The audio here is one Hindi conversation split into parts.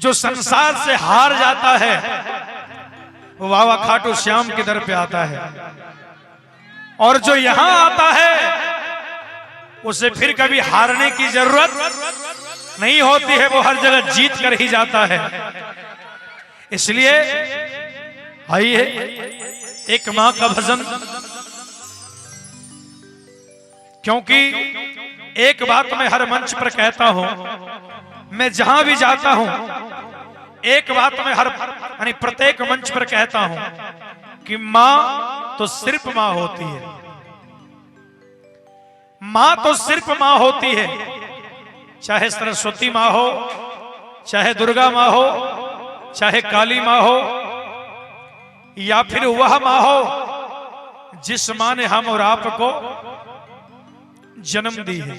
जो संसार से हार जाता है वो बाबा खाटू श्याम के दर पे आता है, और जो यहां आता है उसे फिर कभी हारने की जरूरत नहीं होती है, वो हर जगह जीत कर ही जाता है। इसलिए आइए एक मां का भजन, क्योंकि एक बात मैं हर मंच पर कहता हूं, मैं जहां भी जाता हूं एक बात मैं हर यानी प्रत्येक मंच पर कहता हूं कि मां तो सिर्फ मां होती है, मां तो सिर्फ मां होती है। चाहे सरस्वती मां हो, चाहे दुर्गा मां हो, चाहे काली मां हो, या फिर वह मां हो जिस मां ने हम और आपको जन्म दी है,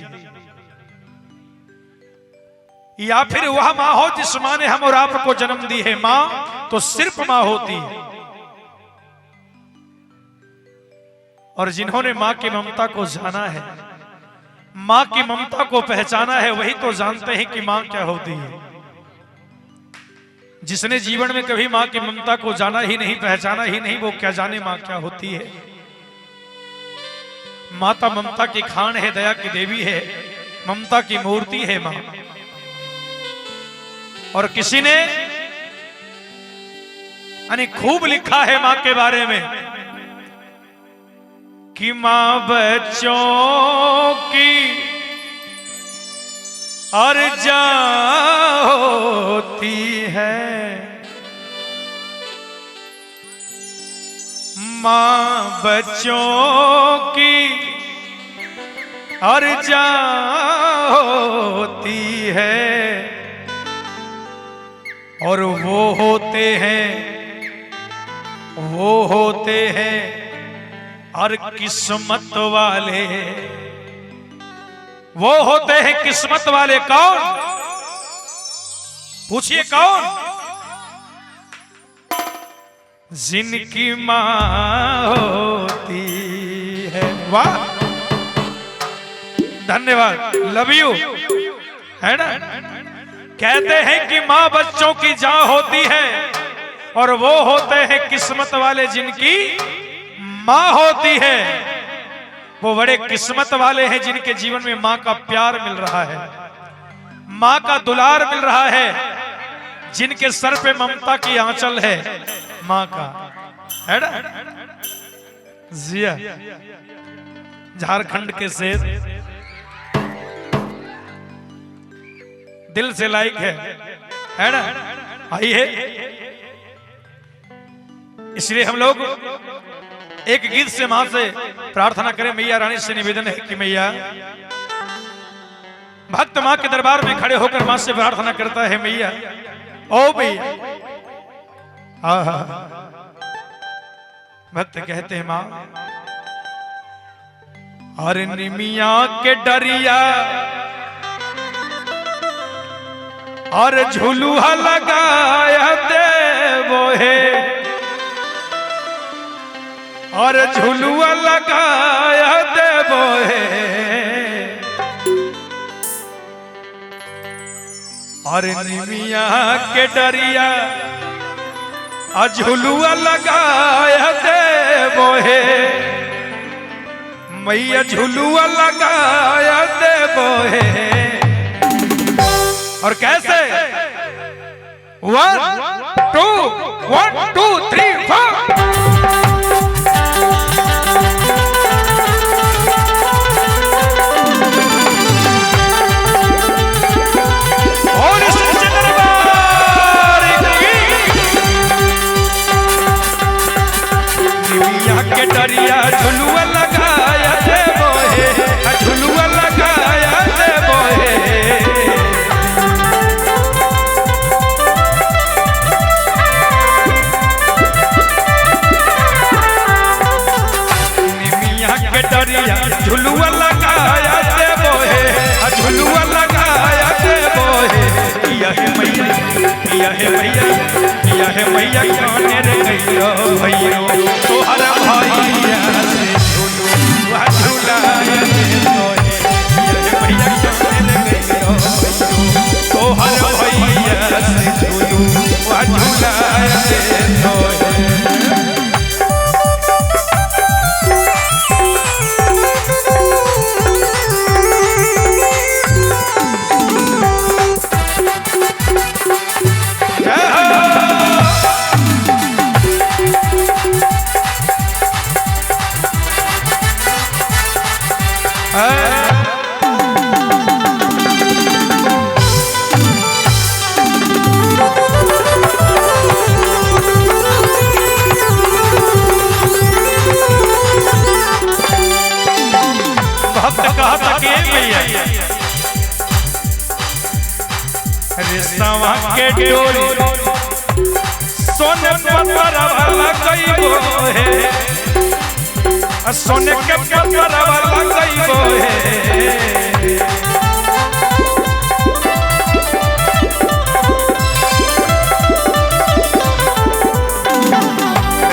या फिर वह मां हो जिस मां ने हम और आपको जन्म दी है। मां तो सिर्फ मां होती है, और जिन्होंने मां की ममता को जाना है, मां की ममता को पहचाना है, वही तो जानते हैं कि मां क्या होती है। जिसने जीवन में कभी मां की ममता को जाना ही नहीं, पहचाना ही नहीं, वो क्या जाने मां क्या होती है। माता ममता की खान है, दया की देवी है, ममता की मूर्ति है मां। और किसी ने यानी खूब लिखा है मां के बारे में कि मां बच्चों की अर्जा होती है, मां बच्चों की अर्जा होती है, और वो होते हैं और किस्मत वाले, वो होते हैं किस्मत वाले। कौन? पूछिए कौन? जिनकी मां होती है। वाह, धन्यवाद, लव यू, है ना। कहते हैं कि मां बच्चों की जान होती है, और वो होते हैं किस्मत वाले जिनकी मां होती है। वो बड़े किस्मत वाले हैं जिनके जीवन में मां का प्यार मिल रहा है, मां का दुलार मिल रहा है, जिनके सर पे ममता की आंचल है मां का, है ना। जिया झारखंड के शेर, दिल से लाइक है ना। आइए, इसलिए हम लोग एक गीत से मां से प्रार्थना करें। मैया रानी से निवेदन है कि मैया, भक्त मां के दरबार में खड़े होकर मां से प्रार्थना करता है, मैया ओ मैया। भक्त कहते हैं मां, अरे निमिया के डरिया और झुलुआ लगाया देवो है, और झुलुआ लगाया देवो है, और निमिया के डरिया और झुलुआ लगाया देवो है, मैया झुलुआ लगाया देवो है। और कैसे? 1 2 3 4। और इस दरबार की निमिया के डरिया झुलुआ लगाया देवो है, झुलुआ लगाया देवो है। झुलुआ लगाया देवो है, झुलुआ लगाया देवो है। किया है मैया, किया है मैया, किया है मैया, काने रे गइयो भइयो तोहर भैया से झुलुआ झुलाया देवो है। किया है मैया, काने रे गइयो भइयो तोहर भैया भैया से झूलू झूलाया देतो है। रेशमा के डोरी सोने पत्थर वाला गईबो है, सोने के पत्थर वाला गईबो है।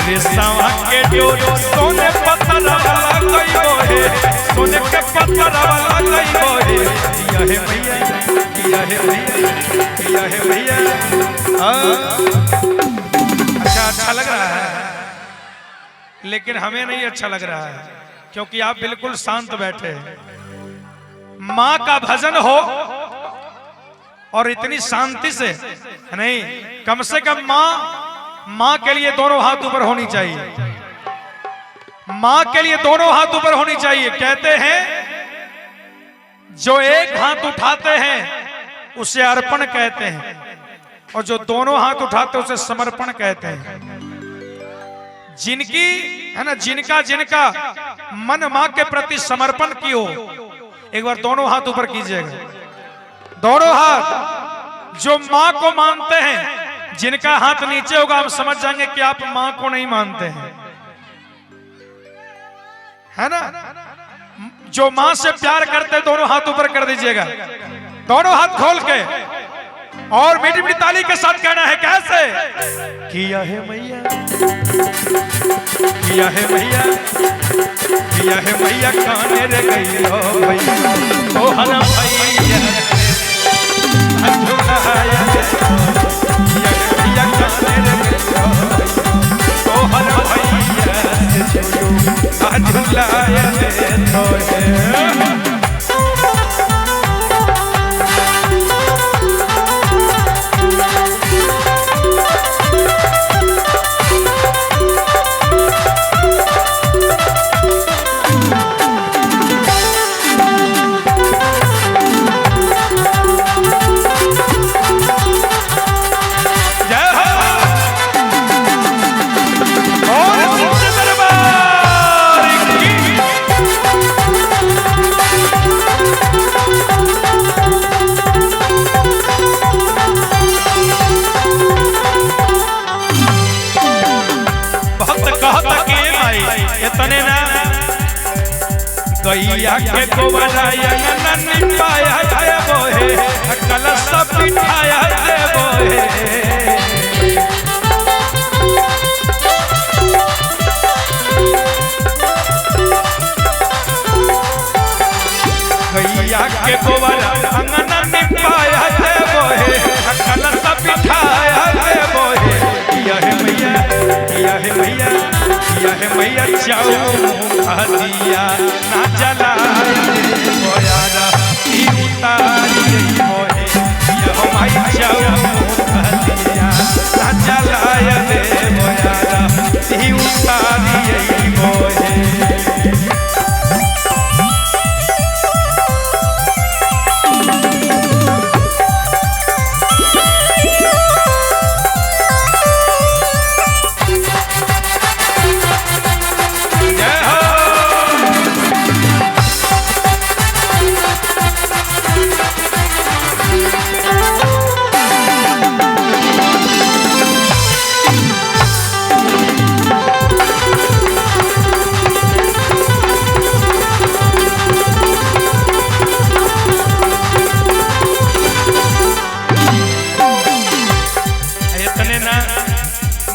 रेशमा के डोरी सोने पत्थर वाला गईबो है, सोने के पत्थर वाला गईबो है। यह भैया किया है भैया, किया है भैया। अच्छा लग रहा है, लेकिन हमें नहीं अच्छा लग रहा है, क्योंकि आप बिल्कुल शांत बैठे हैं। माँ का भजन हो और इतनी शांति से नहीं, कम से कम माँ के लिए दोनों हाथ ऊपर होनी चाहिए, माँ के लिए दोनों हाथ ऊपर होनी चाहिए। कहते हैं जो एक हाथ उठाते हैं उसे अर्पण कहते हैं, और जो दोनों हाथ उठाते हैं उसे समर्पण कहते हैं। जिनकी है ना, जिनका मन मां के प्रति समर्पण की हो, एक बार दोनों हाथ ऊपर कीजिएगा, दोनों हाथ। जो मां को मानते हैं, जिनका हाथ नीचे होगा हम समझ जाएंगे कि आप मां को नहीं मानते हैं, है ना। जो मां से प्यार करते हैं दोनों हाथ ऊपर कर दीजिएगा, दोनों हाथ खोल के, और मीठी मीठी ताली के साथ कहना है कैसे। किया है मैया, किया है मैया, किया है मैया काने रे गई हो भैया, ओ हरा भैया झूलाया देतो, किया है मैया काने रे गई हो, ओ हरा भैया झूलू झूलाया देतो है। गैया के गोबराया नन्नी पाया है बोहे, कलश सब बिठाया है बोहे। गैया के गोबराया नन्नी पाया है बोहे, कलश सब बिठाया है बोहे। किया है मैया, किया है मैया, किया है मैया चाऊ दिया ना जला बोयारा ई उतारी मोहे, यो माई चाऊ दिया ना जलाया दे बोयारा ई उतारी मोहे।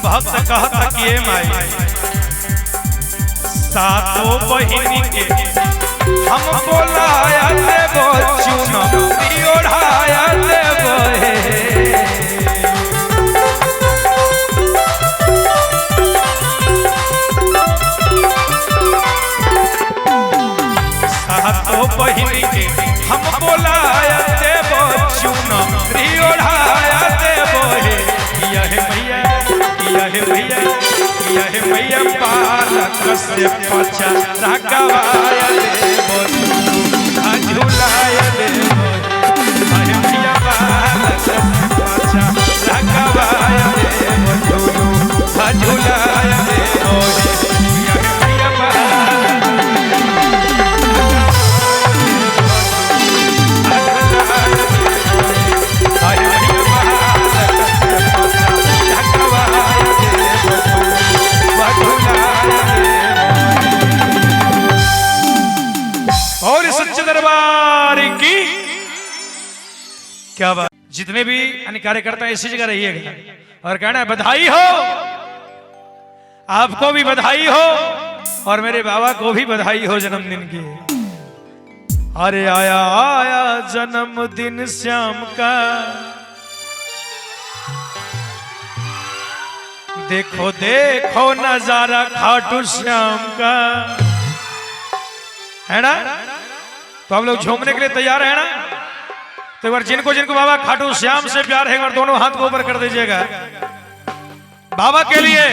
भक्त कहता कि ए माई सातों बहिनी के हम बोलाया देबो, चुनरी ओढ़ाया देबो हे। यह मैया बालक से पचा रखवाया देवो झुलाया देवो यह मैया बालक से पचा रखवाया देवो झुलाया देवो यह मैया और सच्चे दरबार की क्या बात। जितने भी अन्य कार्यकर्ता इसी जगह रहिएगा और कहना है बधाई हो, आपको भी बधाई हो और मेरे बाबा को भी बधाई हो जन्मदिन की। अरे आया आया जन्मदिन श्याम का, देखो देखो नजारा खाटू श्याम का, है ना। तो आप लोग झूमने के लिए तैयार है ना। तो एक बार जिनको जिनको बाबा खाटू श्याम से प्यार है एक बार दोनों हाथ को ऊपर कर दीजिएगा बाबा के लिए।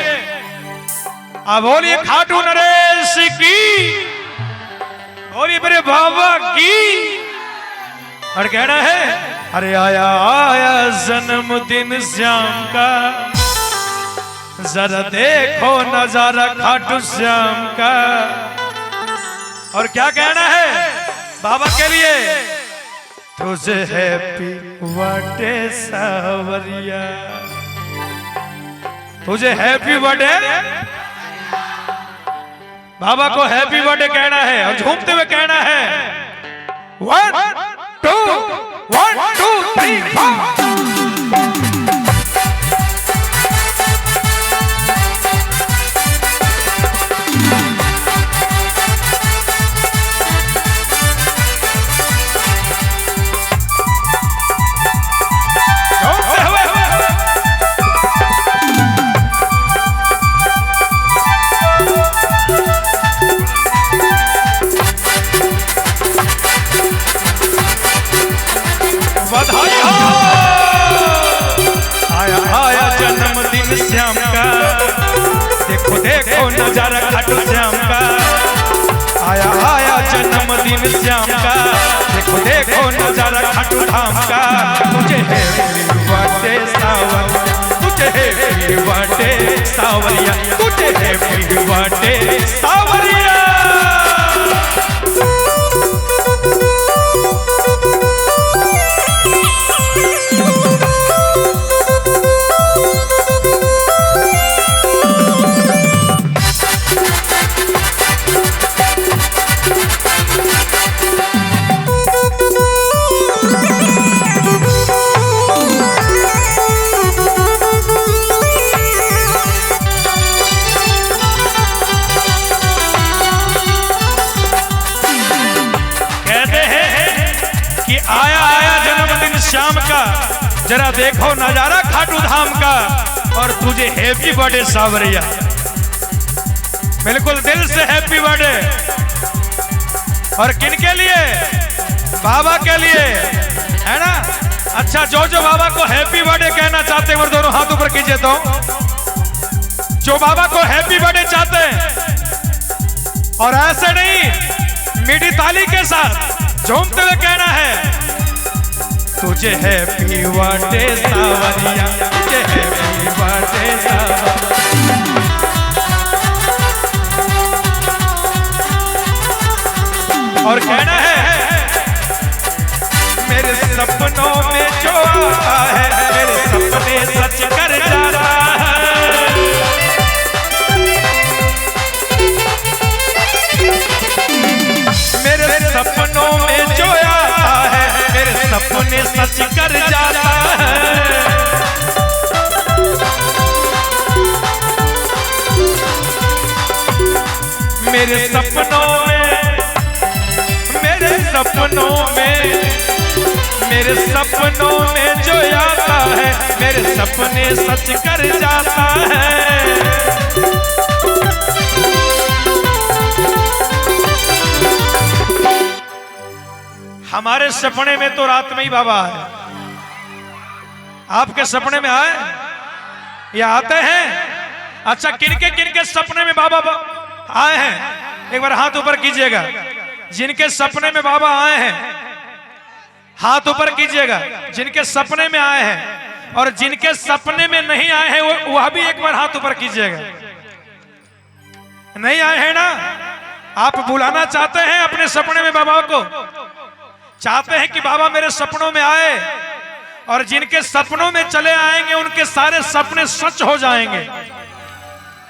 अब बोलिए खाटू नरेश की, बोलिए मेरे बाबा की। और कहना है अरे आया आया जन्मदिन श्याम का, जरा देखो नजारा खाटू श्याम का। और क्या कहना है बाबा के लिए, तुझे हैप्पी बर्थडे सावरिया, तुझे हैप्पी बर्थडे। बाबा को हैप्पी बर्थडे कहना है और झूमते हुए कहना है 1 2 1 2 3 4। बधाई हो, आया आया जन्मदिन श्याम का, देखो देखो नजारा खाटू श्याम का। आया आया जन्मदिन श्याम का, देखो देखो नजारा खाटू धाम का। तुझे हैप्पी बर्थडे सावरिया, तुझे हैप्पी बर्थडे सावरिया, तुझे हैप्पी बर्थडे सावरिया। श्याम का, जरा देखो नजारा खाटू धाम का। और तुझे हैप्पी बर्थडे सावरिया, बिल्कुल दिल से हैप्पी बर्थडे। और किन के लिए, बाबा के लिए, है ना। अच्छा जो जो बाबा को हैप्पी बर्थडे कहना चाहते हैं वो दोनों हाथ ऊपर कीजिए। तो जो बाबा को हैप्पी बर्थडे चाहते हैं और ऐसे नहीं मीठी ताली के साथ झूमते हुए कहना है तुझे हैप्पी बर्थडे सावरिया, तुझे हैप्पी बर्थडे सावरिया। और कहना है मेरे सपनों में जो आता है, मेरे सपने सच कर जाता है। मेरे सपनों में जो आता है, मेरे सपने सच कर जाता है। मेरे सपनों में, मेरे सपनों में, मेरे सपनों में जो आता है, मेरे सपने सच कर जाता है। हमारे सपने में तो रात में ही बाबा है। आपके सपने में आए या आते हैं? अच्छा, किनके सपने में बाबा आए हैं? एक बार हाथ ऊपर कीजिएगा। जिनके सपने में बाबा आए हैं हाथ ऊपर कीजिएगा। जिनके सपने में आए हैं, और जिनके सपने में नहीं आए हैं वह भी एक बार हाथ ऊपर कीजिएगा। नहीं आए हैं ना? आप बुलाना चाहते हैं अपने सपने में बाबा को, चाहते हैं कि बाबा मेरे सपनों में आए, और जिनके सपनों में चले आएंगे उनके सारे सपने सच हो जाएंगे,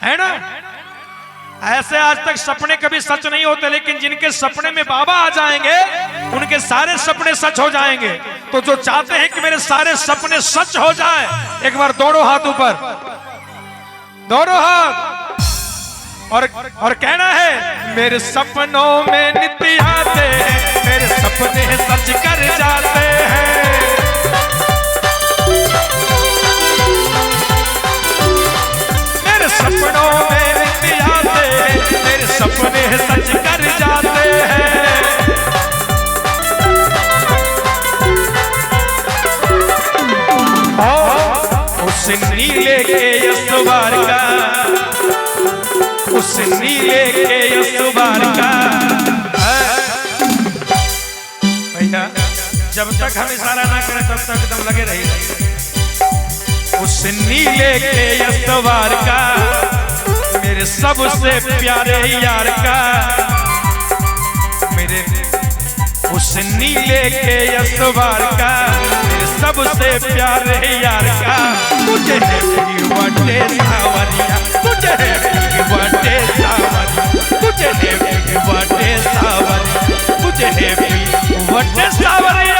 है ना? ऐसे आज तक सपने कभी सच नहीं होते, लेकिन जिनके सपने में बाबा आ जाएंगे उनके सारे सपने सच हो जाएंगे। तो जो चाहते हैं कि मेरे सारे सपने सच हो जाए, एक बार दोनों हाथ ऊपर, दोनों हाथ, और कहना है मेरे सपनों में नित्य आते हैं, मेरे सपने सच कर जाते हैं। मेरे सपनों में नित्य आते हैं, मेरे सपने सच कर जाते हैं। और उस नीले के यशवार का, उस नीले के यशवार का भैया, जब तक हम इशारा ना करें तब तक एकदम लगे रहिए। उस नीले के यशवार का, मेरे सबसे प्यारे यार का, मेरे उस नीले के यशवार का, मेरे सबसे प्यारे यार का। तुझे हैप्पी बर्थडे सावरिया, तुझे हैप्पी बर्थडे सावरिया, तुझे हैप्पी बर्थडे सावरिया, तुझे हैप्पी बर्थडे सावरिया।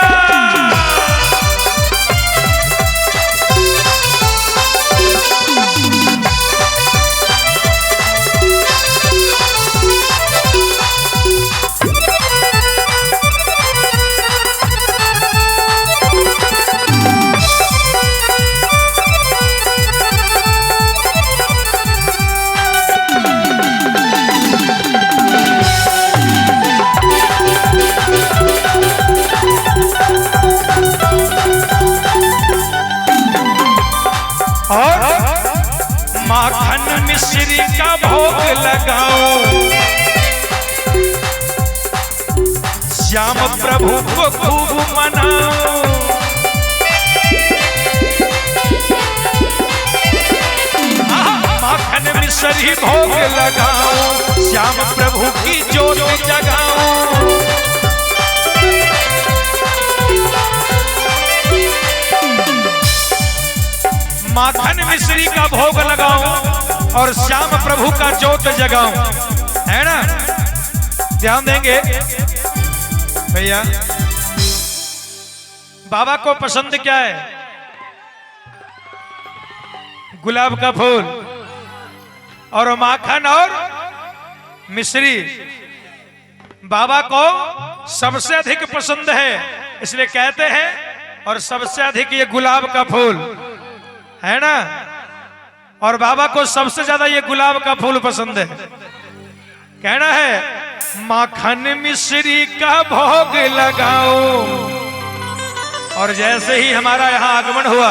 और माखन मिश्री का भोग लगाओ, श्याम प्रभु को खूब मनाओ। माखन मिश्री भोग लगाओ, श्याम प्रभु की ज्योति जगाओ। माखन मिश्री का भोग लगाऊं और श्याम प्रभु का ज्योत जगाऊं, है ना? ध्यान देंगे भैया। बाबा को पसंद क्या है? गुलाब का फूल और माखन और मिश्री बाबा को सबसे अधिक पसंद है, इसलिए कहते हैं। और सबसे अधिक ये गुलाब का फूल, है ना? और बाबा को सबसे ज्यादा ये गुलाब का फूल पसंद है। कहना है माखन मिश्री का भोग लगाओ। और जैसे ही हमारा यहाँ आगमन हुआ,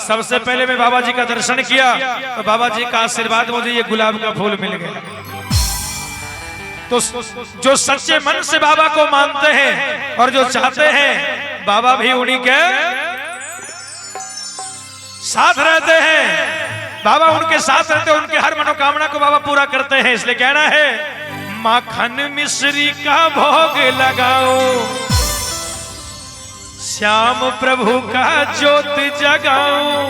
सबसे पहले मैं बाबा जी का दर्शन किया, तो बाबा जी का आशीर्वाद मुझे ये गुलाब का फूल मिल गया। तो जो सच्चे मन से बाबा को मानते हैं और जो चाहते हैं, बाबा भी उन्हीं के साथ रहते हैं। बाबा उनके साथ रहते हैं, उनके हर मनोकामना को बाबा पूरा करते हैं। इसलिए कहना है माखन मिश्री का भोग लगाओ, श्याम प्रभु का ज्योत जगाओ।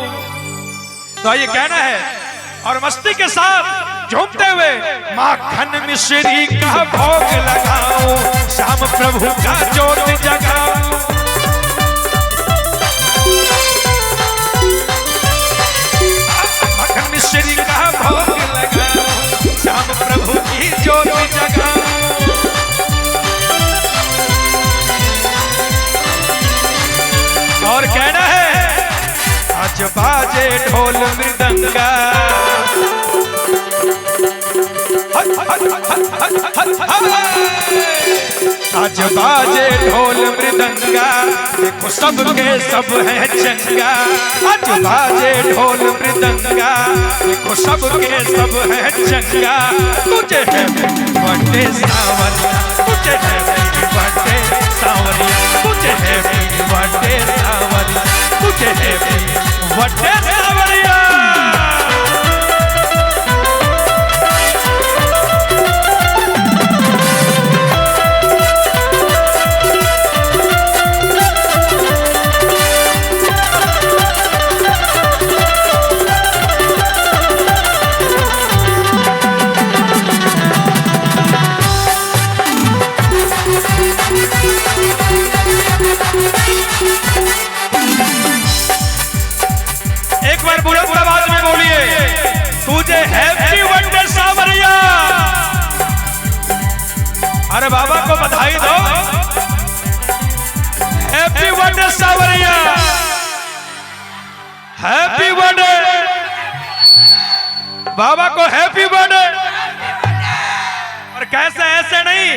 तो ये कहना है और मस्ती के साथ झूमते हुए माखन मिश्री का भोग लगाओ, श्याम प्रभु का ज्योत जगाओ। मिश्री का भोग लगाओ, श्याम प्रभु की ज्योति जगाओ। और कहना है आज बाजे ढोल मृदंगा, आज आज बाजे ढोल मृदंगा, देखो सबके सब है चंगा। आज बाजे ढोल मृदंगा, देखो सबके सब है चंगा। तुझे है बर्थडे सावरिया, तुझे है बर्थडे सावरिया, तुझे है बर्थडे सावरिया, तुझे है बर्थडे सावरिया। एक बार बुलंद आवाज में बोलिए, तुझे हैप्पी बर्थडे सावरिया। अरे बाबा को बधाई दो, हैप्पी बर्थडे सावरिया, हैप्पी बर्थडे बाबा को, हैप्पी बर्थडे। और कैसे ऐसे नहीं,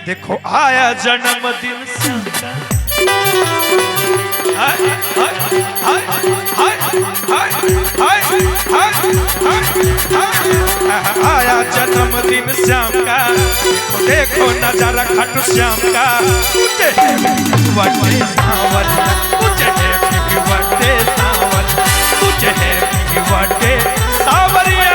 देखो आया जन्मदिन सबका, आया जन्मदिन श्याम का, देखो नजारा खाटू श्याम का। तुझे बर्थडे सावरिया, तुझे बर्थडे सावरिया, तुझे बर्थडे सावरिया।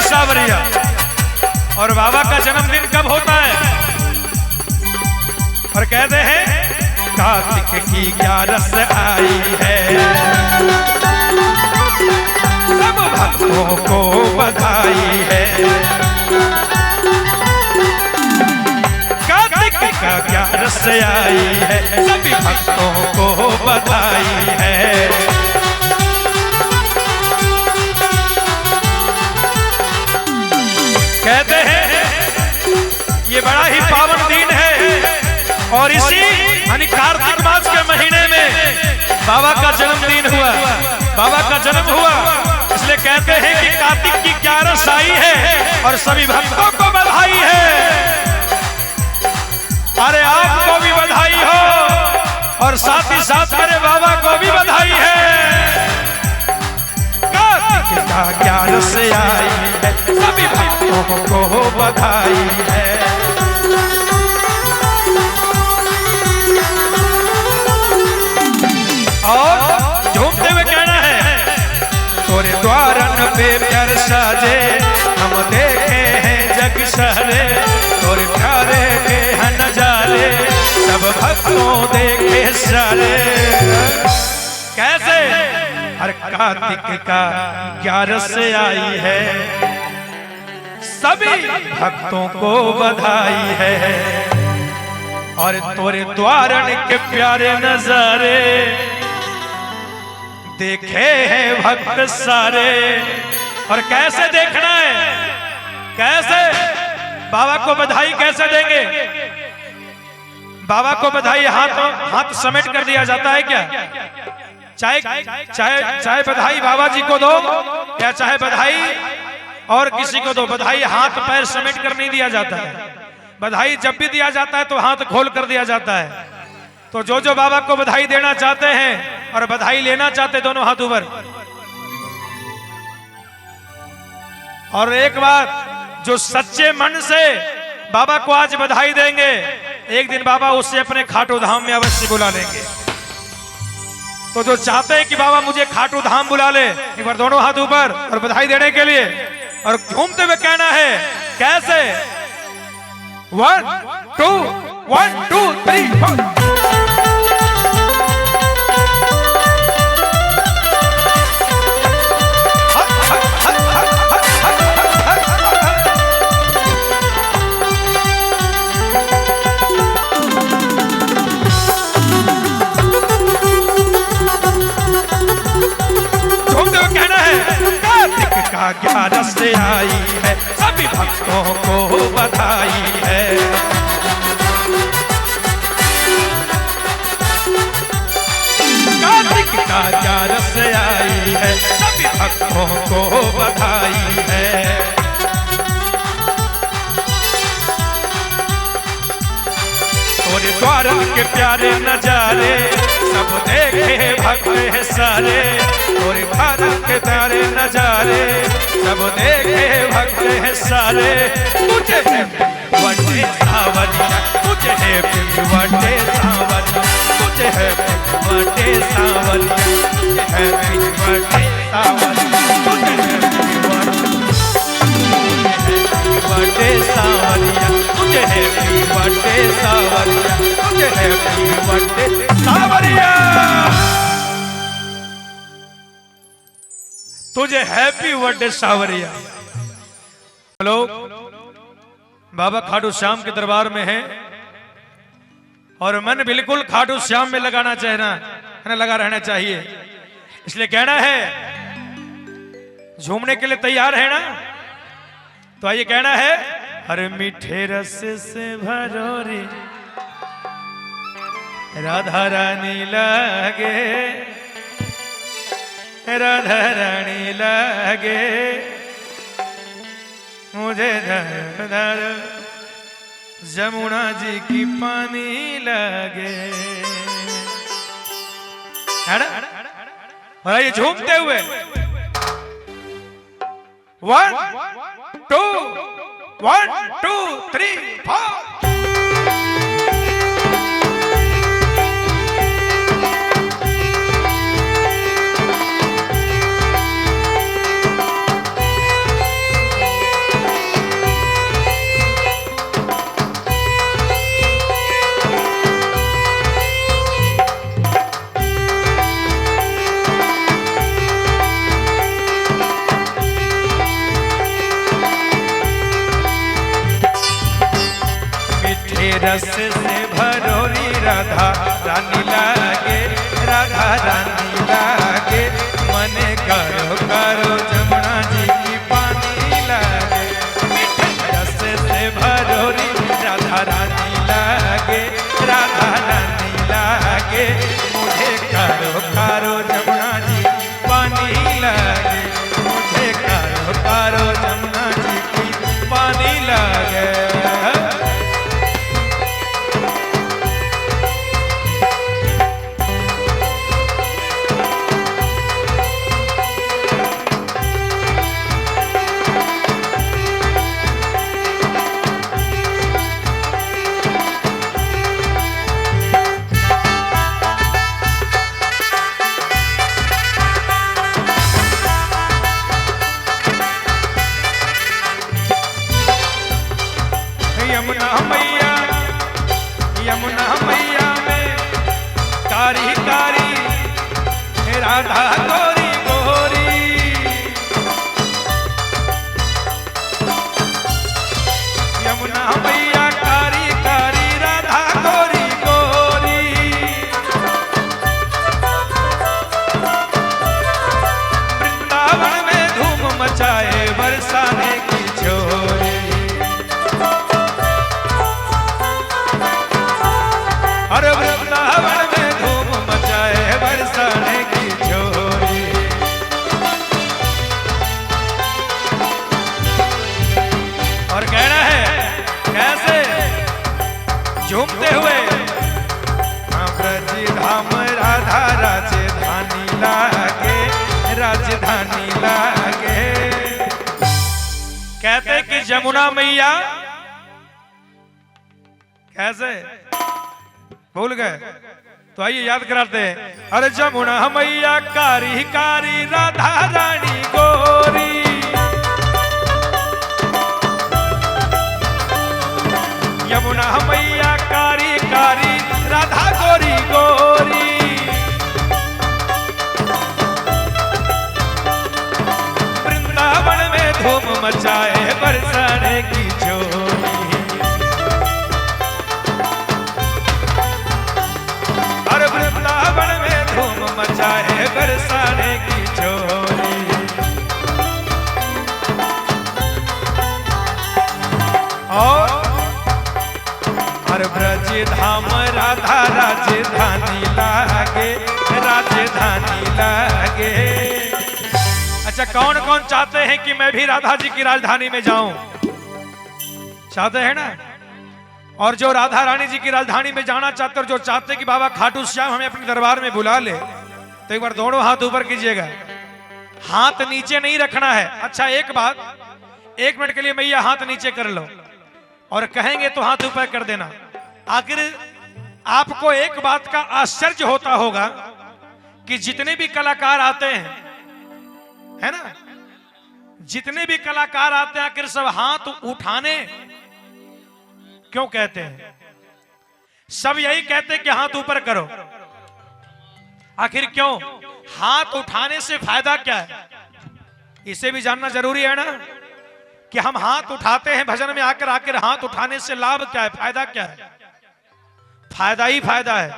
सावरिया। और बाबा का जन्मदिन कब होता है? और कहते हैं कार्तिक की 11 आई है, सब भक्तों को बधाई है। कार्तिक का 11 आई है, सभी भक्तों को बधाई है। कहते हैं ये बड़ा ही पावन दिन है और इसी यानी कार्तिक मास के महीने में बाबा का जन्मदिन हुआ, बाबा का जन्म हुआ। इसलिए कहते हैं कि कार्तिक की 11 आई है और सभी भक्तों को बधाई है। अरे आपको भी बधाई हो और साथ ही साथ मेरे बाबा को भी बधाई है। कार्तिक का 11 आई है, सभी भक्तों को बधाई है। और झूमते हुए कहना है, तोरे द्वारन पे प्यार साजे, हम देखे हैं जग सारे, तोरे प्यारे के नजारे, सब भक्तों देखे सारे। कैसे? हर कार्तिक का 11 आई है, सभी भक्तों को बधाई है। और तोरे द्वारण के प्यारे नजारे देखे हैं भक्त सारे। और कैसे देखना है, कैसे बाबा को बधाई कैसे देंगे? बाबा को बधाई हाथ समेट कर दिया जाता है क्या? चाहे बधाई बाबा जी को दो या चाहे बधाई और किसी को दो, बधाई हाथ पैर समेट कर नहीं दिया जाता है। बधाई जब भी दिया जाता है तो हाथ खोल कर दिया जाता है। तो जो बाबा को बधाई देना चाहते हैं और बधाई लेना चाहते, दोनों हाथ ऊपर। और एक बात, जो सच्चे मन से बाबा को आज बधाई देंगे, एक दिन बाबा उससे अपने खाटू धाम में अवश्य बुला लेंगे। तो जो चाहते हैं कि बाबा मुझे खाटू धाम बुला ले, एक बार दोनों हाथ ऊपर और बधाई देने के लिए और घूमते हुए कहना है कैसे? 1 2 1 2 3 4। का 11 से आई है, सभी भक्तों को बधाई है। कार्तिक का 11 से आई है, सभी भक्तों को बधाई है। और द्वारा के प्यारे नजारे सब देखे भक्त है सारे, और भारत के प्यारे नजारे सब देखे भक्त है सारे। तुझे हैप्पी बर्थडे सावरिया, तुझे हैप्पी बर्थडे सावरिया, तुझे हैप्पी बर्थडे सावरिया, तुझे हैप्पी बर्थडे सावरिया, तुझे हैप्पी बर्थडे सावरिया, तुझे हैप्पी बर्थडे सावरिया, तुझे हैप्पी बर्थडे सावरिया, तुझे हैप्पी बर्थडे सावरिया। लोग बाबा खाटू श्याम के दरबार में हैं और मन बिल्कुल खाटू श्याम में लगाना चाहिए है ना, लगा रहना चाहिए। इसलिए कहना है झूमने के लिए तैयार है ना, तो आइए कहना है, अरे मीठे रस से भरोरी राधा रानी लागे, राधा रानी लागे, मुझे धर धर जमुना जी की पानी लागे, है ना। और आइए झूमते हुए 1 2 1 2 3 4। रस से भरोरी राधा रानी लागे, राधा रानी लागे, मने करो करो जमुना जी की पानी लागे। मीठे रस से भरोरी राधा रानी लागे, राधा रानी लागे, मुझे करो करो जमुना जी की पानी लागे, मुझे करो करो जमुना जी की पानी लागे। यमुना मैया, यमुना मैया में कारी कारी राधा गोरी गोरी, यमुना मैया कारी कारी राधा गोरी गोरी, वृंदावन में धूम मचाए बरसाने की छोरी। और वृंदावन में धूम मचाए बरसाने की छोरी। और कहना है कैसे झूमते हुए, ब्रज धाम राधा राजधानी लागे, राजधानी लागे। कहते कि जमुना मैया कैसे भूल गए, तो आइए याद कराते हैं। अरे जमुना मैया कारी कारी राधा रानी गोरी, यमुना मैया कारी कारी राधा गोरी गोरी, वृंदावन में धूम मचाए बरसाने की छोरी। और वृंदावन में धूम मचाए बरसाने की छोरी। ब्रज धाम राधा राजधानी लागे, राजधानी लागे। अच्छा, कौन कौन चाहते हैं कि मैं भी राधा जी की राजधानी में जाऊं? चाहते हैं ना? और जो राधा रानी जी की राजधानी में जाना चाहते और जो चाहते हैं कि बाबा खाटू श्याम हमें अपने दरबार में बुला ले, तो एक बार दोनों हाथ ऊपर कीजिएगा। हाथ नीचे नहीं रखना है। अच्छा, एक बात, 1 मिनट के लिए मैया हाथ नीचे कर लो और कहेंगे तो हाथ ऊपर कर देना। आखिर आपको एक बात का आश्चर्य होता होगा कि जितने भी कलाकार आते हैं, है ना, जितने भी कलाकार आते हैं आखिर सब हाथ उठाने क्यों कहते हैं? सब यही कहते हैं कि हाथ ऊपर करो। आखिर क्यों? हाथ उठाने से फायदा क्या है, इसे भी जानना जरूरी है ना, कि हम हाथ उठाते हैं भजन में आकर, आखिर हाथ उठाने से लाभ क्या है, फायदा क्या है? फायदा ही फायदा है।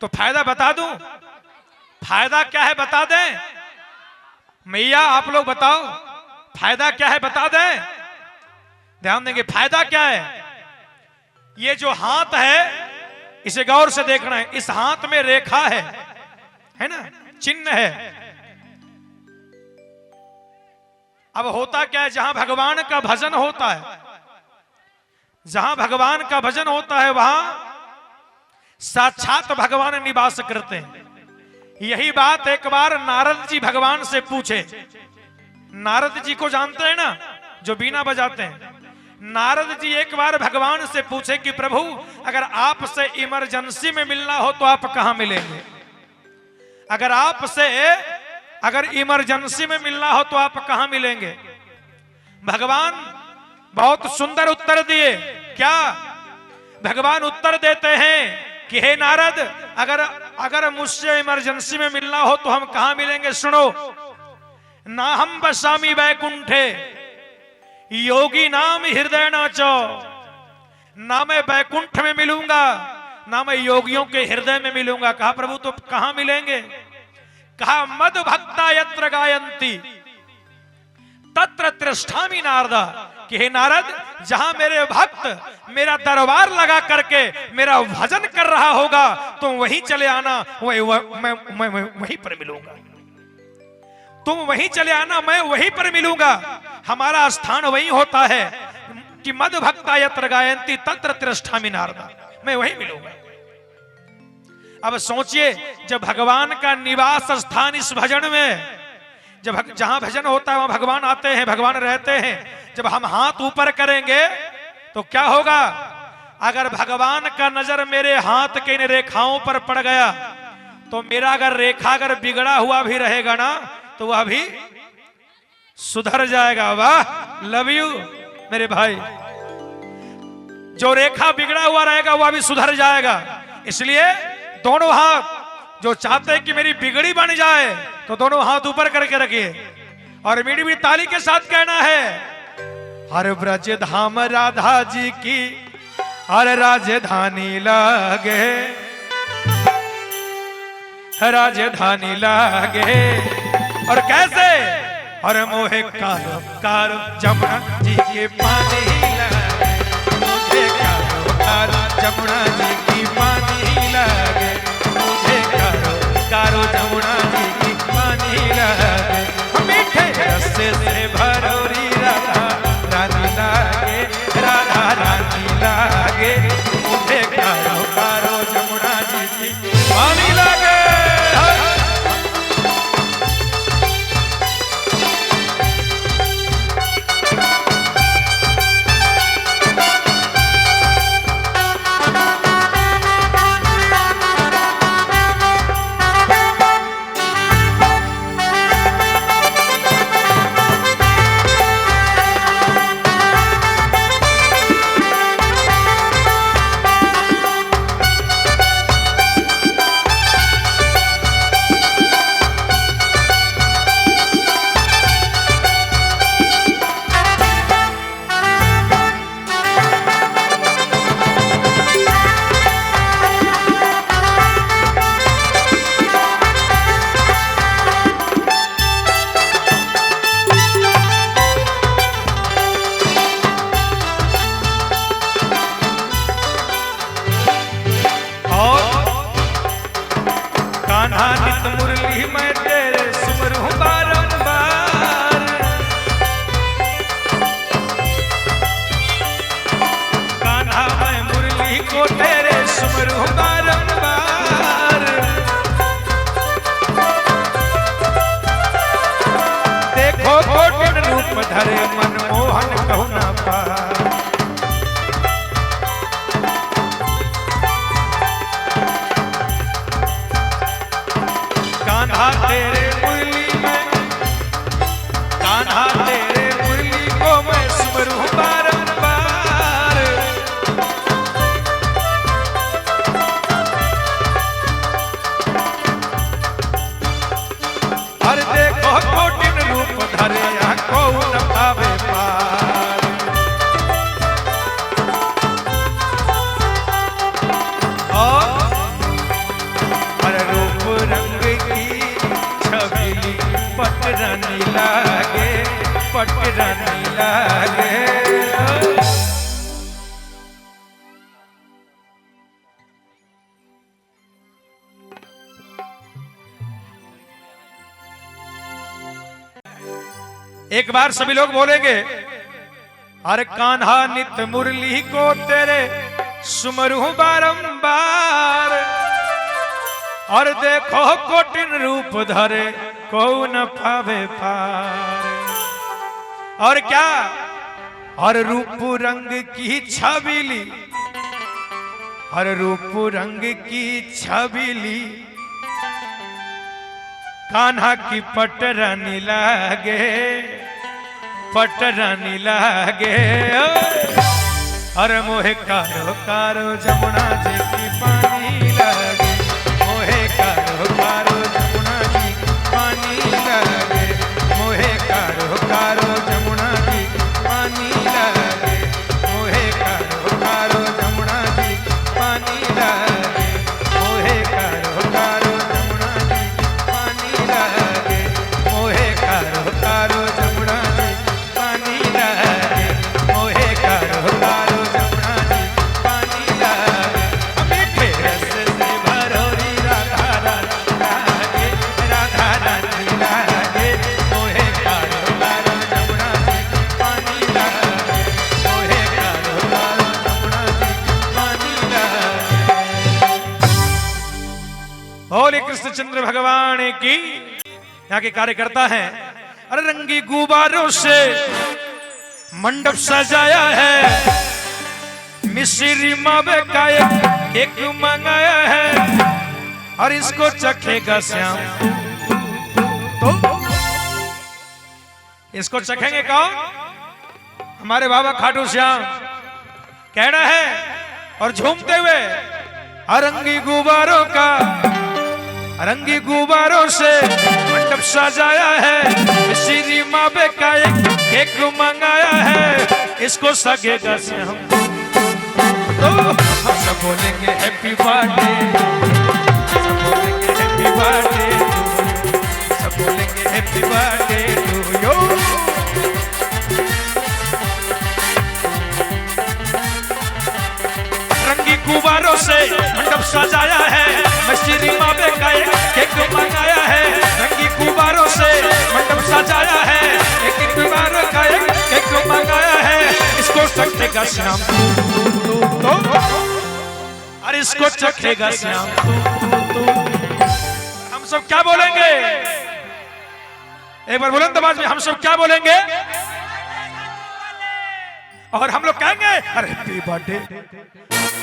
तो फायदा बता दूं? फायदा क्या है बता दें? मैया आप लोग बताओ, फायदा क्या है बता दें? ध्यान देंगे, फायदा क्या है? ये जो हाथ है इसे गौर से देखना है। इस हाथ में रेखा है ना, चिन्ह है। अब होता क्या है, जहां भगवान का भजन होता है, जहां भगवान का भजन होता है वहां साक्षात भगवान निवास करते हैं। यही बात एक बार नारद जी भगवान से पूछे। नारद जी को जानते हैं ना, जो बीना बजाते हैं। नारद जी एक बार भगवान से पूछे कि प्रभु, अगर आपसे इमरजेंसी में मिलना हो तो आप कहां मिलेंगे? अगर आपसे अगर इमरजेंसी में मिलना हो तो आप कहां मिलेंगे? भगवान बहुत सुंदर उत्तर दिए। क्या भगवान उत्तर देते हैं कि हे नारद, अगर मुझसे इमरजेंसी में मिलना हो तो हम कहां मिलेंगे? सुनो, ना हम बसामी वैकुंठे योगी नाम हृदय नाचो। ना मैं वैकुंठ में मिलूंगा, ना मैं योगियों के हृदय में मिलूंगा। कहा प्रभु तो कहां मिलेंगे? कहा मद भक्ता यत्र गायंती तत्र तिष्ठामि नारदा। कि हे नारद, जहां मेरे भक्त मेरा दरबार लगा करके मेरा भजन कर रहा होगा तो वहीं चले आना, मैं वहीं पर मिलूंगा। तुम वहीं चले आना, मैं वहीं पर मिलूंगा। हमारा स्थान वहीं होता है कि मद भक्ता यत्र गायंती तत्र तिष्ठामि नारदा, मैं वहीं मिलूंगा। अब सोचिए, जब भगवान का निवास स्थान इस भजन में, जब जहां भजन होता है वहां भगवान आते हैं, भगवान रहते हैं। जब हम हाथ ऊपर करेंगे तो क्या होगा? अगर भगवान का नजर मेरे हाथ के इन रेखाओं पर पड़ गया तो मेरा अगर बिगड़ा हुआ भी रहेगा ना तो वह भी सुधर जाएगा। वाह, लव यू मेरे भाई। जो रेखा बिगड़ा हुआ रहेगा वह भी सुधर जाएगा। इसलिए दोनों हाथ, जो चाहते हैं कि मेरी बिगड़ी बन जाए तो दोनों हाथ ऊपर करके रखिए और मीठी मीठी ताली के साथ कहना है, हर ब्रज धाम राधा जी की हर राजधानी लागे, राजधानी लागे। और कैसे? और मोहे कारो कारो जमुना जी के पानी लागे, मुझे कारो कारो जमुना जी की पानी लागे, मुझे कारो कारो जमुना जी की पानी लागे। मीठे रस से भरोरी राधा रानी लागे, राधा रानी लागे, मुझे कारो कारो जमुना जी की पानी लागे। देखो कोटिन रूप धरे मनमोहन कहु न पार। कान्हा तेरे मुरली में, कान्हा तेरे मुरली को मैं सुमरूं बारंबार। अरे देखो कोटिन रूप धरे को न पावे पार। और रूप रंग की छबीली पटरानी लागे, पटरानी लागे। एक बार सभी लोग बोलेंगे, अरे कान्हा नित मुरली को तेरे सुमरूं बारंबार। और देखो कोटिन रूप धरे को न पावे पार। और क्या, और रूप रंग की छबीली, और रूप रंग की छबीली कान्हा की पटरानी लागे, पटरानी लागे। अरे मोहे कारो कारो जमुना जी की पानी लागे, मोहे कारो कारो जमुना जी पानी लागे, मोहे कारो कारो जमुना जी पानी लागे, मोहे कारो कारो जमुना जी पानी लागे, मोहे कारो कारो जमुना जी पानी लागे, मोहे कारो कारो जमुना जी पानी लागे, मोहे कारो कारो जमुना जी पानी लागे। मीठे रस से भरोरी राधा रानी लागे, राधा रानी लागे, मोहे कारो कारो जमुना जी पानी लागे, मोहे कारो कारो जमुना जी पानी लागे। बोले कृष्णचंद्र भगवान की। यहाँ के कार्यकर्ता हैं, अरे रंगी गुब्बारों से मंडप सजाया है, मिश्री मावे का एक मंगाया है, और इसको चखेगा श्याम। तो इसको चखेंगे कौन? हमारे बाबा खाटू श्याम कहना है। और झूमते हुए रंगी गुब्बारों का, रंगी गुब्बारों से मंडप सजाया है, श्री मावे का एक मंगाया है, इसको सगेगा श्याम। तो हम सब बोलेंगे हैप्पी बर्थडे, सब बोलेंगे हैप्पी बर्थडे, सब बोलेंगे हैप्पी बर्थडे टू यू। रंगी गुब्बारों से मंडप सजाया है, श्री मावे का एक मंगाया है, रंगी गुब्बारों से मंडप सजाया है, एक गुब्बारों का एक मंगाया है, इसको चखेगा श्याम तू। अरे इसको चखेगा श्याम तू। हम सब क्या बोलेंगे? एक बार बुलंद आवाज में हम सब क्या बोलेंगे? और हम लोग कहेंगे अरे हैप्पी बर्थडे,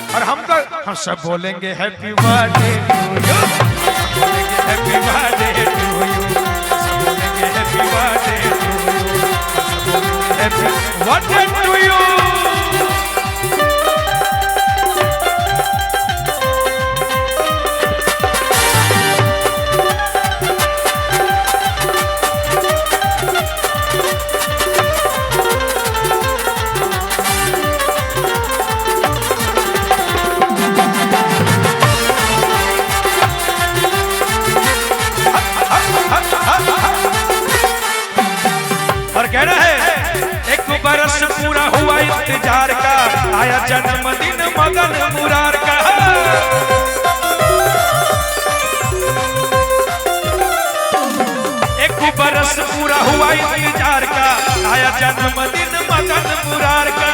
और हम सब बोलेंगे हैप्पी बर्थडे टू यू, बोलेंगे हैप्पी बर्थडे टू यू, बोलेंगे happy birthday to you, happy birthday to you. कहना है एक बरस पूरा हुआ इंतजार का, आया जन्मदिन मदन मुरार का। एक बरस पूरा हुआ इंतजार का, आया जन्मदिन मदन मुरार का।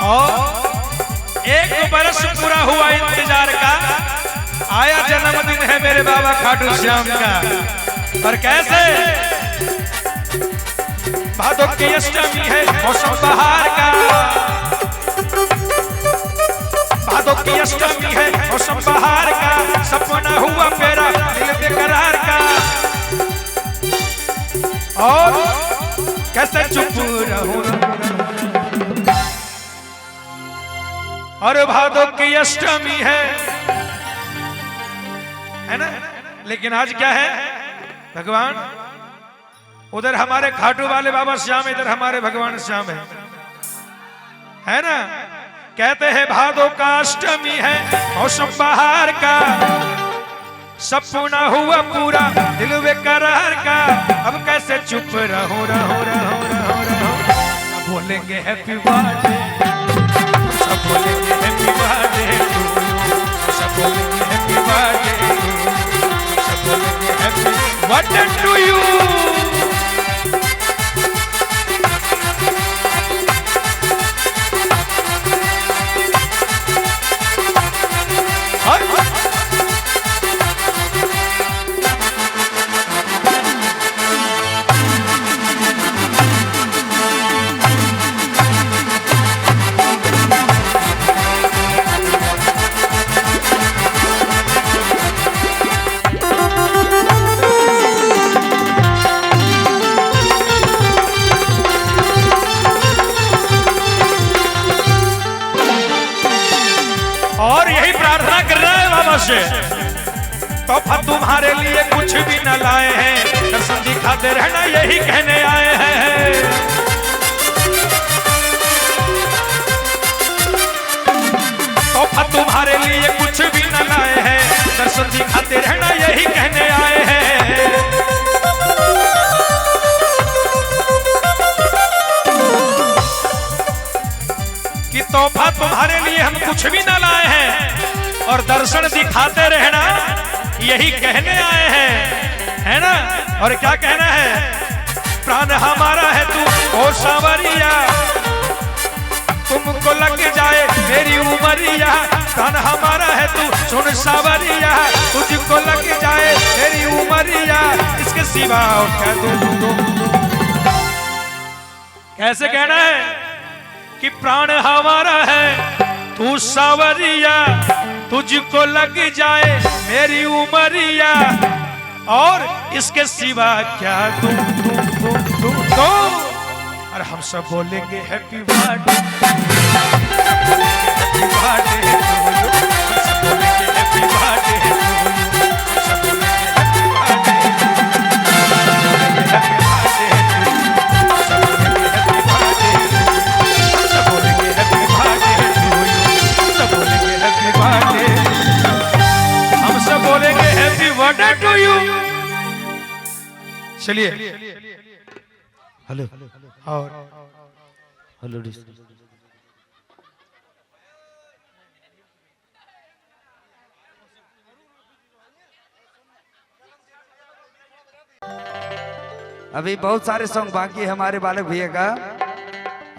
और एक बरस पूरा हुआ इंतजार का, आया जन्मदिन है मेरे बाबा खाटू श्याम का। और कैसे भादों की अष्टमी है मौसम बहार का, भादों की अष्टमी है मौसम बहार का, सपना हुआ मेरा दिल बेकरार का। और कैसे चुप रहूं, और भादों की अष्टमी है ना। लेकिन आज क्या है भगवान, उधर हमारे खाटू वाले बाबा श्याम, इधर हमारे भगवान श्याम है ना। कहते हैं भादों का अष्टमी है मौसम बहार का, सपना हुआ पूरा दिल बेकरार का। अब कैसे चुप रहो रहो रहो रहो रहो, बोलेंगे हैप्पी बर्थडे, सब बोलेंगे हैप्पी बर्थडे टू यू, सब बोलेंगे हैप्पी बर्थडे टू यू, सब बोलेंगे हैप्पी बर्थडे टू यू। और यही प्रार्थना कर रहा है बाबा से, तोहफा तुम्हारे लिए कुछ भी न लाए हैं, दर्शन दिखाते रहना यही कहने आए हैं। तोहफा तुम्हारे लिए कुछ भी न लाए हैं, दर्शन दिखाते रहना यही कहने आए हैं। कि तोहफा तुम्हारे लिए हम कुछ भी ना लाए हैं और दर्शन दिखाते रहना यही कहने आए हैं, है ना। और क्या कहना है, प्राण हमारा है तू ओ सावरिया, तुमको लग जाए मेरी उमरिया। प्राण हमारा है तू सुन सावरिया, तुझको लग जाए मेरी उमरिया, इसके सिवा और क्या तू। कैसे कहना है कि प्राण हमारा है तू सावरिया, तुझको लग जाए मेरी उमरिया, और इसके सिवा क्या तुम। और हम सब बोलेंगे हैप्पी बर्थडे, हैप्पी बर्थडे, सब बोलेंगे हैप्पी बर्थडे, सब बोलेंगे हैप्पी बर्थडे, हम सब बोलेंगे हैप्पी बर्थडे टू यू। चलिए हेलो और हेलो अभी बहुत सारे सॉन्ग बाकी है हमारे बालक भैया का,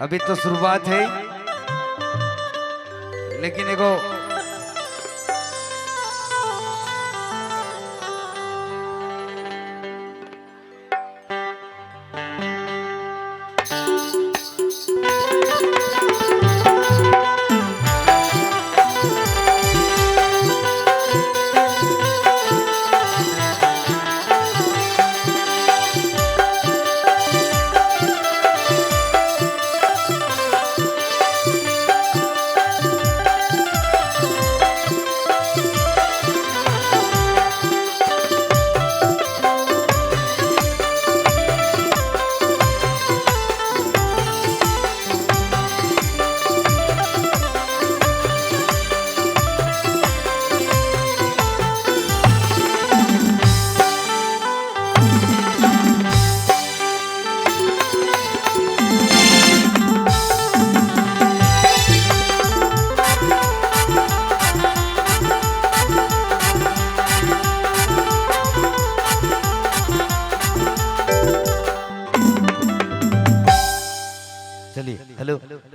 अभी तो शुरुआत है। लेकिन एगो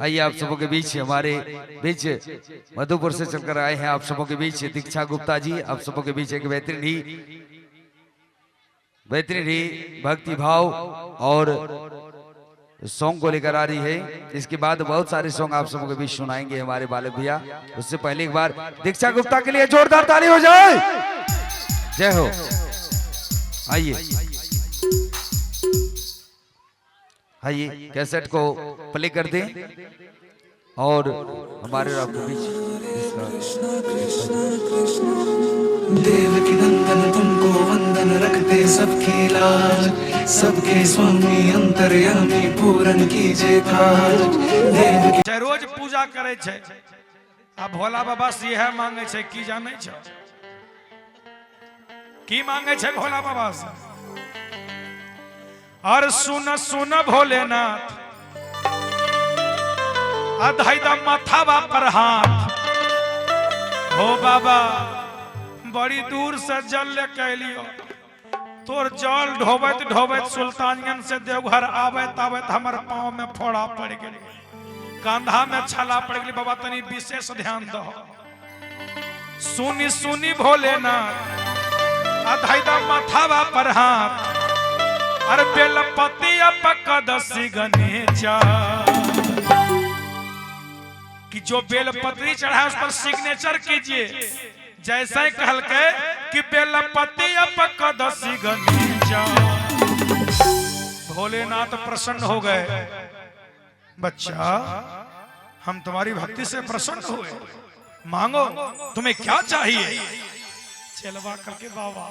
आइए आप सबों के बीच हमारे बीच मधुपुर से चलकर आए हैं आप सबों के बीच दीक्षा गुप्ता जी। आप सबों के बीच एक बेहतरीन ही भक्ति भाव और सॉन्ग को लेकर आ रही है। इसके बाद बहुत सारे सॉन्ग आप सबों के बीच सुनाएंगे हमारे बालक भैया। उससे पहले एक बार दीक्षा गुप्ता के लिए जोरदार ताली हो जाए। जय हो। आइए कैसेट को प्ले कर दें और हमारे आपके बीच देव की नंदन तुमको वंदन रखते सबकी लाज, सबके स्वामी अंतर्यामी पूरन कीजे काज। देव की रोज पूजा करे छे आ भोला बाबा से यह मांगे छे की जाने छे की मांगे छे भोला बाबा से। और सुन सुन भोलेनाथ अधाइदा माथावा पर हाथ हो बाबा बड़ी दूर से जल लेके अलियो तोर जल ढोबत ढोबत सुल्तानगंज से देवघर आबत आबत हमर पांव में फोड़ा पड़ गेल, कंधा में छाला पड़ गेल। बाबा तनी विशेष ध्यान दो। सुनी सुनी भोलेनाथ अधाइदा माथावा पर हाथ अरे बेलपति अपकदसी गणेशा कि जो बेलपत्री चढ़ा उस पर सिग्नेचर कीजिए। जैसे कहल के कि बेलपति अपकदसी गणेशा। भोलेनाथ प्रसन्न हो गए। बच्चा हम तुम्हारी भक्ति से प्रसन्न हुए, मांगो तुम्हें क्या चाहिए। चलवा करके बाबा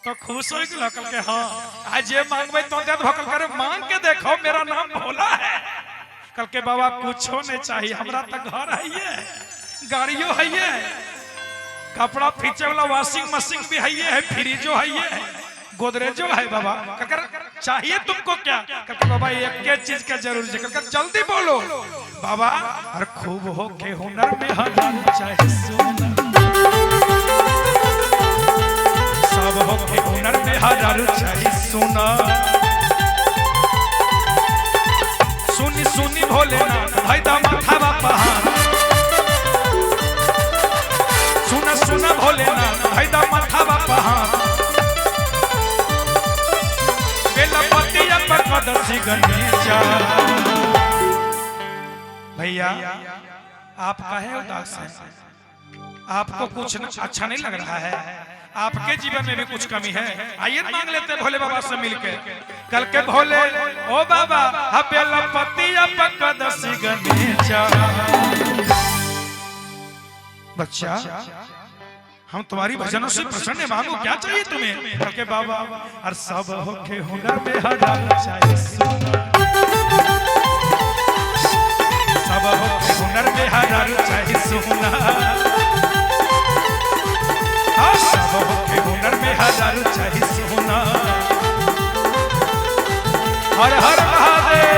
तो खुश हो गया कल के हाँ आज ये मांगबे तो दे दो। कल मांग के देखो मेरा नाम भोला है। कल के बाबा कुछ नहीं चाहिए हमरा तक घर है, गाड़ियों है, कपड़ा फींचे वाला वॉशिंग मशीन भी है, फ्रिजो है, गोदरेजो है। बाबा ककर चाहिए तुमको क्या। ककर बाबा एक के चीज का जरूरी है। ककर जल्दी बोलो बाबा। और खूब हो के हुनर में हजार चाहिए सोना, सब हो के हुनर में हजार चाहिए सोना। सुनी सुनी भोलेनाथ भाईदा माथावा पहाड़। सुना सुना भोलेनाथ भाईदा माथावा पहाड़। बेलपति अपकदसी गणेशा। भैया आप काहे उदास हैं? आपको कुछ अच्छा नहीं लग रहा है? आपके जीवन में भी कुछ कमी है? आइए मांग लेते हैं भोले बाबा से मिलके। कल के भोले ओ बाबा बेलपति अपकदसी गणेशा। बच्चा हम तुम्हारी भजनों से प्रसन्न, मांगो क्या चाहिए तुम्हें। कल के बाबा और सब हो के हुनर में हजार चाहिए सोना, सब हो के हुनर में हजार चाहिए सोना। सब हो के हुनर में हजार चाहिए सोना। हर हर महादेव।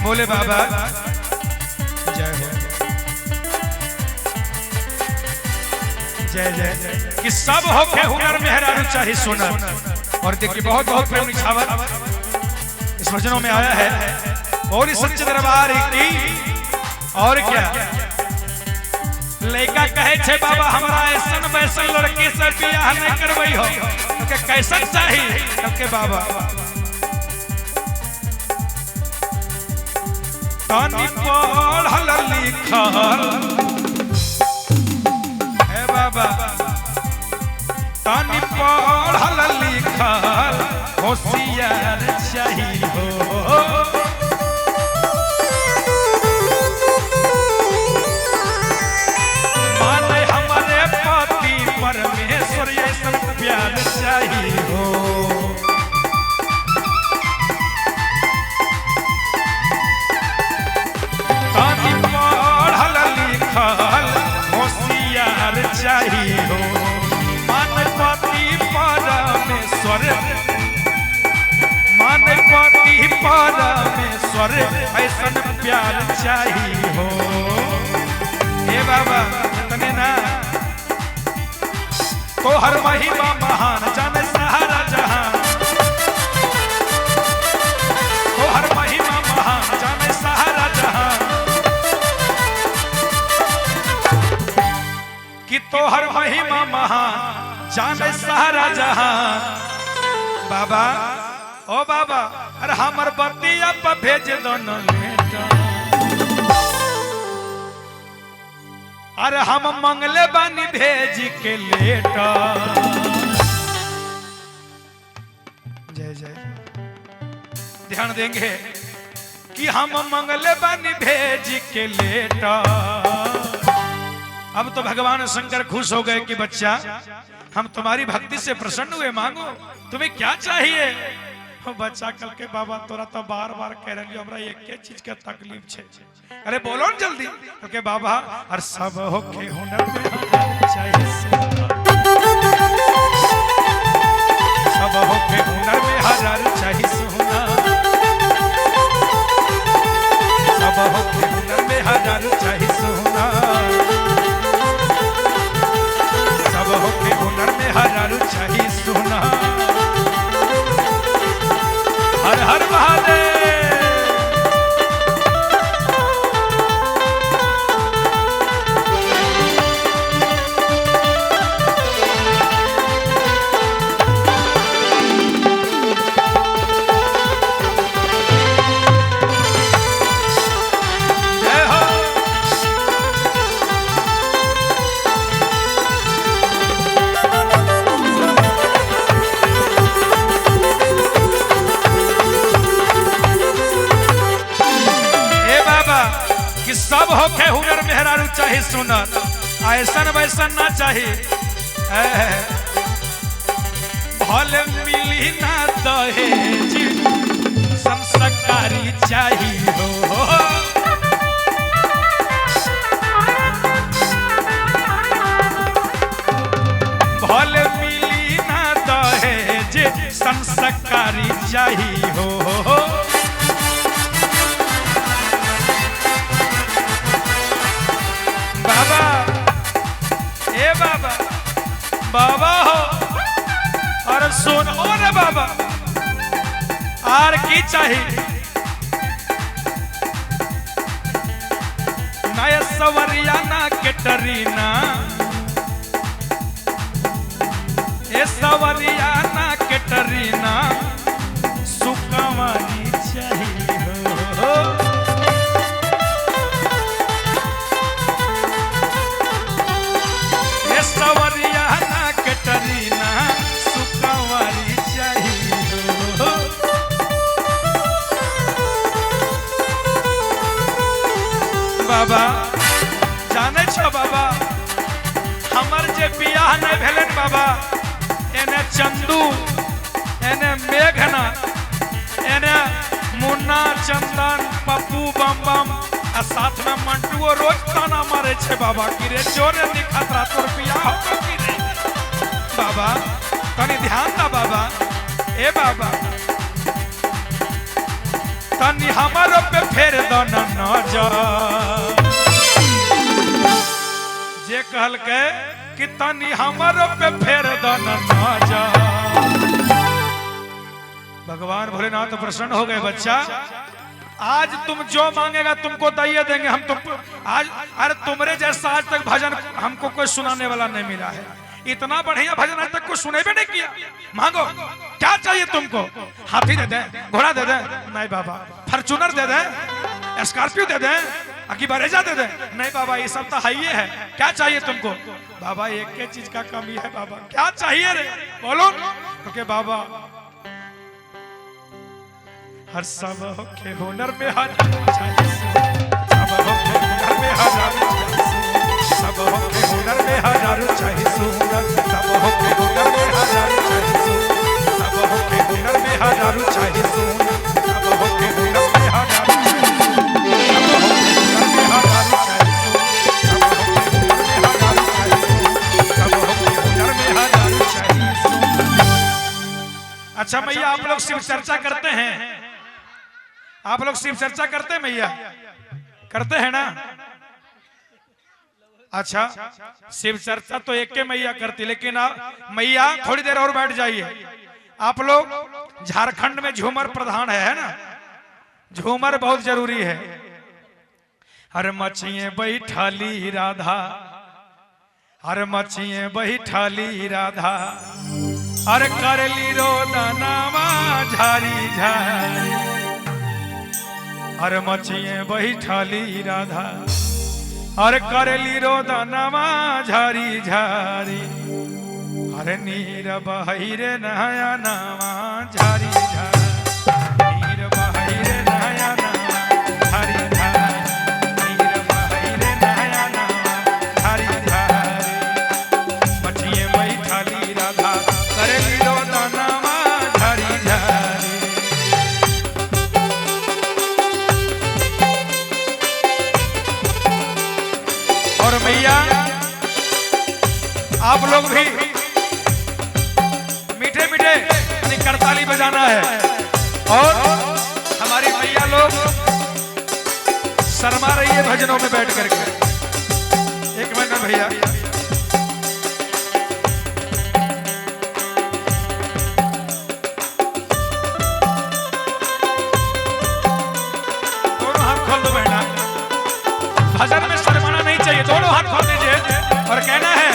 बोले बाबा जय हो, जय जय कि सब हो के हुनर में हरारू चाहिए सोना। और देखिए बहुत बहुत प्रेम निछावर इस भजनों में आया है। और इस सच्चे दरबार की और क्या लड़का कहे छे बाबा हमरा ऐसन वैसन लड़की से बियाह नहीं करवई हो तो कैसा चाहिए। के बाबा तानी पढ़ल लिखल है बाबा, तानी पढ़ल लिखल होशियार चाहिए हो। माने हमारे पति परमेश्वर ऐसा प्यार चाहिए हो। तानी हो। मानवती परमेश्वर, मानवती परमेश्वर ऐसन प्यार चाहिए हो। हे बाबा इतने ना, तो हर महिमा महान जाने सारा जहां, तो हर महिमा महान जाने सारा जहां, कि तो हर महिमा महान जाने सारा जहां। बाबा ओ बाबा, अरे हमर बतिया पर भेज दो न लेटा, अरे हम मंगले बानी भेज के लेटा। जय जय, ध्यान देंगे कि हम मंगले बानी भेज के लेटा। अब तो भगवान शंकर खुश हो गए कि बच्चा हम तुम्हारी भक्ति से प्रसन्न हुए, मांगो तुम्हें क्या चाहिए। बच्चा कल के बाबा तोरा तो बार बार कह रही हमरा एक चीज के तकलीफ छे, अरे बोलो न जल्दी। के बाबा और सब होके हुनर में चाहिए, सब होके हुनर में हजार चाहिए सोना, सब होके हुनर में हजार चाहिए सोना, सब होके हुनर में हजार चाहिए सोना। हर हर महादेव। जय हो। कि सब होके हुनर मेहरारू चाहिए सुनर, ऐसन वैसन ना चाहिए। भले मिली ना दहेज संस्कारी चाहिए हो। भले मिली ना दहेज संस्कारी चाहिए हो। बाबा ए बाबा, बाबा हो और सुन ओ रे बाबा, आर की चाहिए नया सवरिया ना केटरीना, ए सवरिया ना केटरीना सुकवानी चाहिए हो। सवरिया ना केटरीना सुकवारी चाहिए हो। बाबा जाने छो बाबा, हमर जे बियाह नहीं भेलन बाबा, एने चंदू एने मेघना एने मुन्ना चंदन पप्पू बम बम आ साथ में मंटुओ रोज ताना मारे छे बाबा कि रे जोरे दिखत रहा तोर बियाह हो कि नहीं। बाबा तनी ध्यान दा बाबा, ए बाबा तनी हमारो पे फेर दो न नजर। जे कहल के कि तनी हमारो पे फेर दो न नजर। भगवान भोलेनाथ प्रसन्न हो गए। बच्चा आज तुम जो मांगेगा तुमको दिए देंगे हम तुम। आज अरे तुम्हारे जैसा आज तक भजन हमको कोई सुनाने वाला नहीं मिला है। इतना बढ़िया भजन आज तक कोई सुनेबे नहीं किया। मांगो क्या चाहिए तुमको, हाथी दे दें, घोड़ा दे दें, नहीं बाबा फॉर्च्यूनर दे दें, स्कॉर्पियो दे दें, अकी बरेजा दे दें, नहीं बाबा ये सब तो हाई है। क्या चाहिए तुमको बाबा, एक के चीज का कमी है बाबा, क्या चाहिए रे बोलो। क्योंकि बाबा हर सब के हुनर में हर चाहिए, सब के हुनर में हजारों चाहिए, सब के हुनर में हजारों चाहिए सुनर, सब के हुनर में हजारों चाहिए, सब के हुनर में हजारों चाहिए सुनर, सब के हुनर में हजारों चाहिए, सब के हुनर में हजारों चाहिए, सब के हुनर में हजारों चाहिए, सब अच्छा मैया आप लोग शिव चर्चा करते हैं, आप लोग शिव चर्चा करते हैं मैया, करते हैं ना? अच्छा शिव चर्चा तो एक के मैया करती, लेकिन मैया थोड़ी देर और बैठ जाइए। आप लोग झारखंड में झूमर प्रधान है ना? झूमर बहुत जरूरी है। हर मछिए बैठाली राधा, हर मछिए बैठाली राधा, हर करली रोदनामा झारी झारी, हर मछिए बैठाली राधा, हर करली रोदनामा झारी झारी, हर नीर बहिरे नया नामा झारी झारी, नीर बहिरे नया नामा झारी झारी, नीर बहिरे नया नामा झारी झारी, मछिए बैठाली राधा, करली रोदनामा झारी झारी। और भैया आप लोग भी मीठे मीठे करताली बजाना है, और हमारी मैया लोग शर्मा रही है भजनों में बैठ करके। एक मिनट भैया, दोनों हाथ खोल दो बहना, भजन में शर्माना नहीं चाहिए, दोनों हाथ खोल दीजिए और कहना है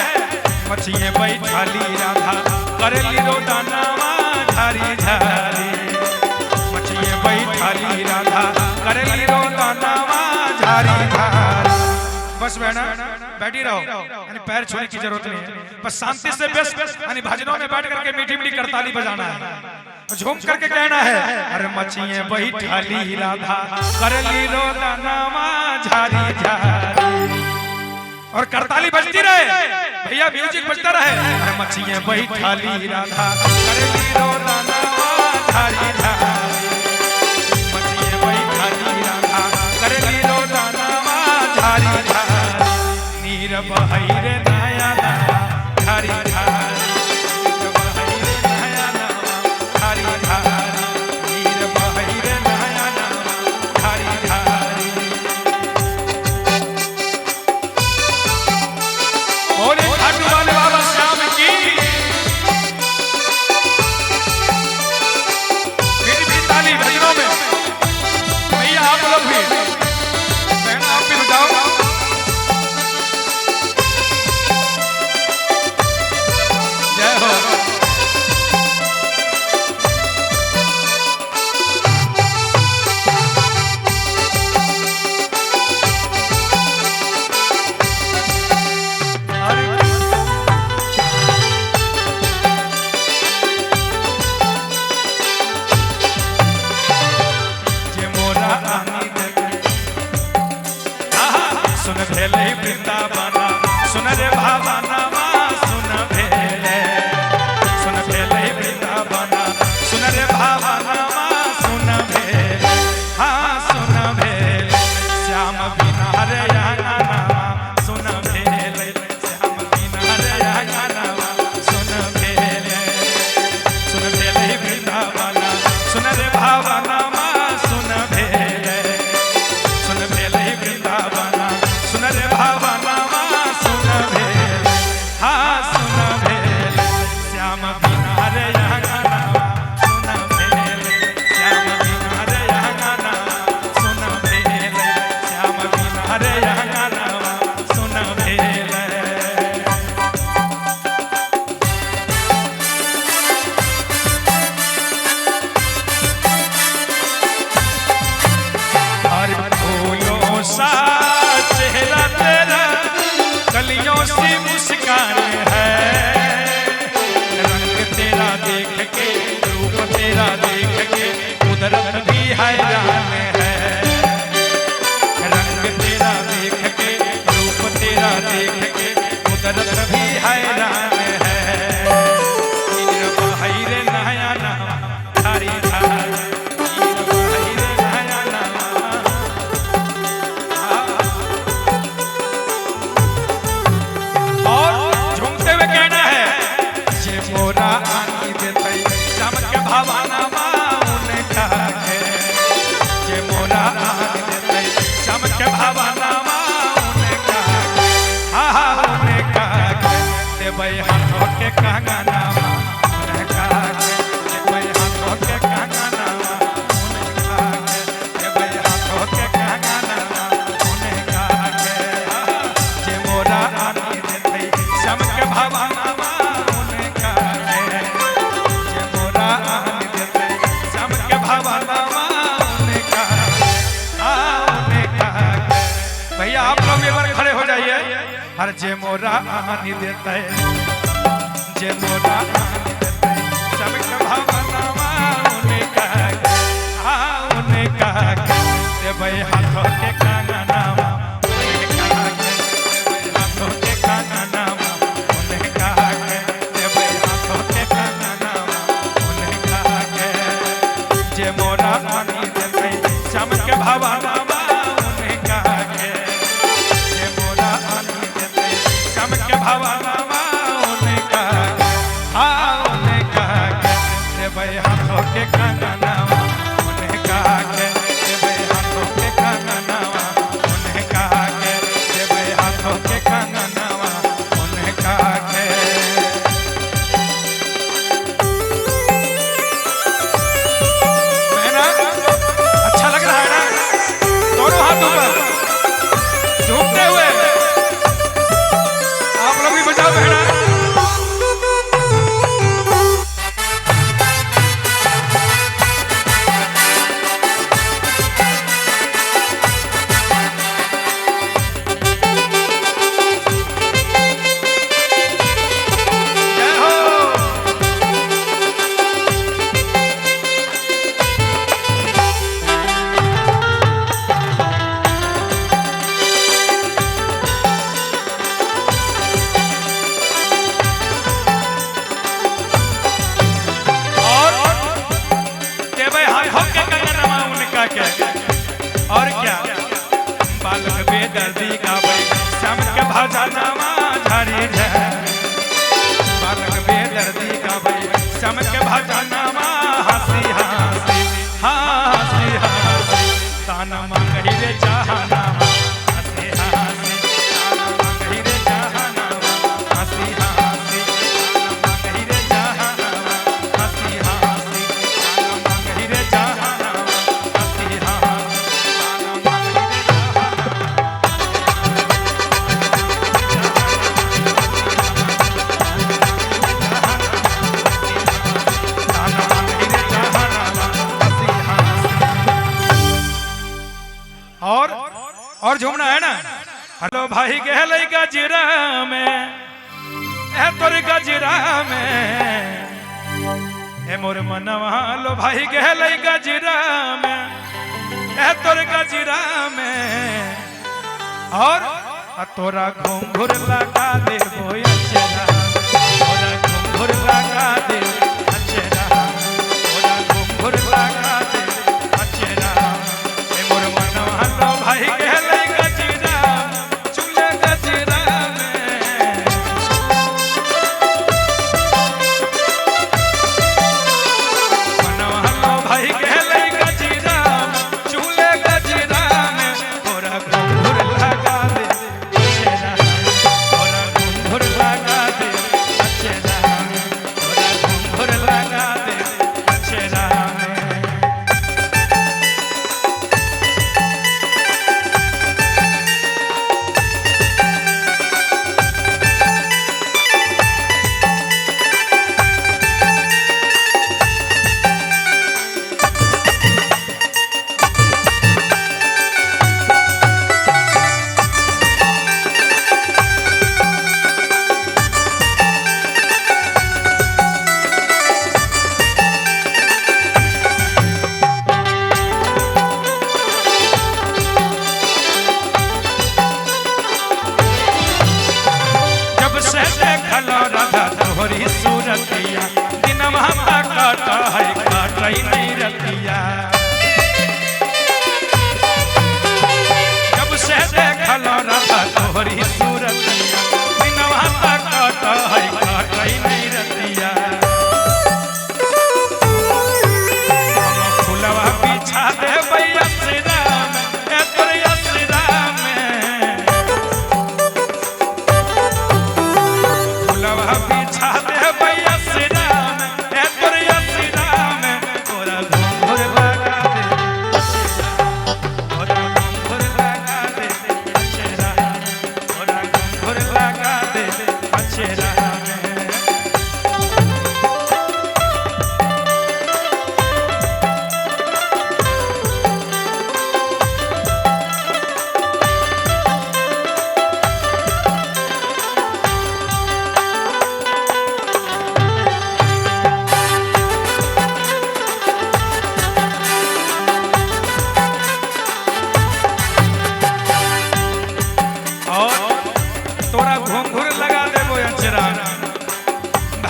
मछिए बैठाली राधा, करली रोदनामा झारी झारी, मछिए बैठाली राधा, करली रोदनामा झारी झारी। बस बहना बैठी रहो, यानी पैर छूने की जरूरत नहीं है, बस शांति से बेस यानी भजनों में बैठ करके मीठी मीठी करताली बजाना है, झूम करके कहना है अरे मछिए बैठाली राधा, करली रोदनामा झारी झारी, और करताली बजती रहे भैया, म्यूजिक बजता रहे। अरे मछिए बैठाली राधा, करली रोदनामा झारी झारी, मछिए बैठाली राधा, करली रोदनामा झारी झारी, नीर बहिरे नया नामा झारी झारी, नीर बहिरे नया नामा झारी झारी, नीर बहिरे नया नामा झारी झारी। बोले खाटू वाले बाबा श्याम की। के कंगनवा उनका के भाई हाथों के कंगनवा उनका के भाई हाथों के कंगनवा उनका के जे मोरा आनी देते चमक भवनवा उनका के जे मोरा आनी देते चमक भवनवा उनका उनका के भैया आप लोग एक बार खड़े हो जाइए। हर जे मोरा आनी देते जे मोरा आनी देते चमक भवनवा उनका उनका के भाई हाथों के कंगनवा उनका के भाई हाथों के कंगनवा उनका के भाई हाथों के कंगनवा उनका के जे मोरा आनी देते चमक भवनवा उनका के जे मोरा आनी देते चमक भवनवा उनका उनका के भाई हाथों के कंगनवा उनका के भाई हाथों के कंगनवा उनका के भाई हाथों के कंगनवा उनका के मैं ना अच्छा लग रहा है ना दोनों हाथ ऊपर झूमते हुए आप लोग भी बजाओ बहना। जय हो और के भाई हाथों के कंगनवा उनका के और क्या बालक बेदर्दी का भाई श्याम के भजनवा झारी है बालक बेदर्दी का भाई श्याम के भजनवा हंसी हंसी हंसी हंसी ताना मांगही रे जहानावा हंसी हंसी ताना मांगही रे जहानावा हंसी हंसी ताना मांगही रे जहानावा हंसी हंसी ताना मांगही रे जहानावा हंसी हंसी ताना मांगही रे ताना मांगही रे जहानावा हंसी हंसी। और झूमना है ना। हेलो भाई गहले गजरा में ए तोर गजरा में ए मोर मनवा लो भाई गहले गजरा में ए तोर गजरा में और तोरा घुंघुर लगा दे बोय अचरा तोरा घुंघुर लगा दे अचरा तोरा घुंघुर लगा दे अचरा ए मोर मनवा लो भाई गहले गजरा चूल्हे गजरा में मनवा लो भाई गहले गजरा चूल्हे गजरा में तोरा घुंघुर लगा दे अचरा तोरा घुंघुर लगा दे अचरा तोरा घुंघुर लगा दे अचरा जब से देखलो राधा तोहरी सूरतिया दिनवा काटा है काटई नहीं रतिया जब से देखलो राधा तोहरी सूरतिया दिनवा काटा है काटई नहीं रतिया हम फुलवा बिछा दे भैया श्री राम ए तोरिया श्री राम फुलवा बिछा दे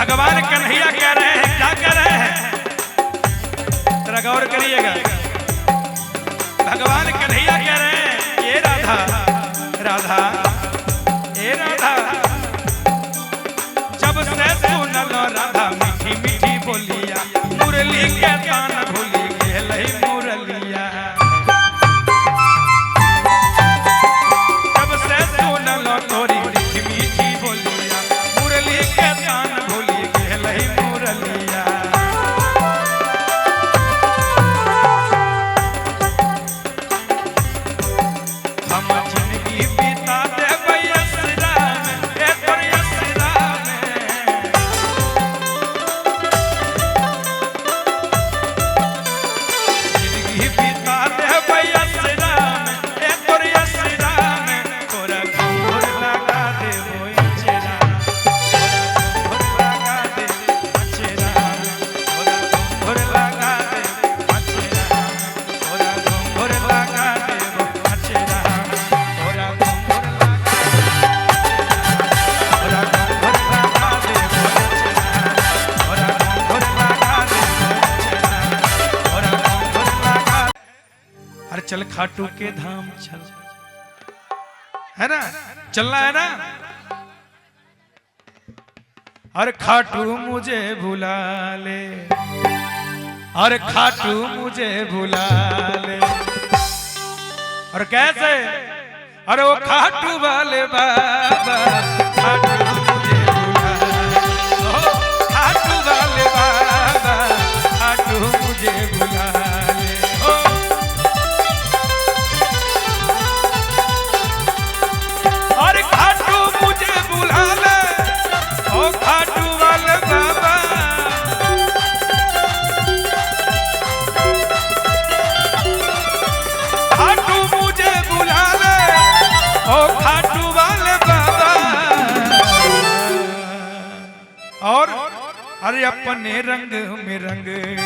भगवान कन्हैया कह रहे हैं, क्या कह रहे हैं, जरा गौर करिएगा। भगवान कन्हैया कह रहे हैं, ये राधा राधा ए राधा, जब से सुनल राधा मीठी मीठी बोलिया, मुरली के तान भूली गेल मुरलिया। जब से सुनल तोरी मीठी मीठी बोलिया, मुरली के तान भूली गेल मुरलिया। हम जिंदगी बिता देबै असरा में, ए तोरी असरा में। जिंदगी बिता देबै असरा में, ए तोरी असरा में। तोरा घूर लगा देबो अचेरा, तोरा घूर लगा देबो अचेरा, तोरा घूर लगा देबो अचेरा, तोरा घूर लगा देबो अचेरा, तोरा घूर लगा, तोरा घूर लगा देबो अचेरा, तोरा घूर लगा देबो अचेरा, तोरा घूर लगा। अरे चल खाटू के धाम चल, है ना, चलना है ना। अरे खाटू मुझे भुला ले, अरे खाटू मुझे भुला ले। और कैसे, अरे वो खाटू वाले बाबा, खाटू मुझे भुला ले, ओ खाटू वाले बाबा, खाटू मुझे भुला ले। ओ और खाटू मुझे बुला ले, ओ खाटू वाले बाबा। खाटू मुझे बुला ले, ओ खाटू वाले बाबा। और अरे अपने रंग में रंग ले,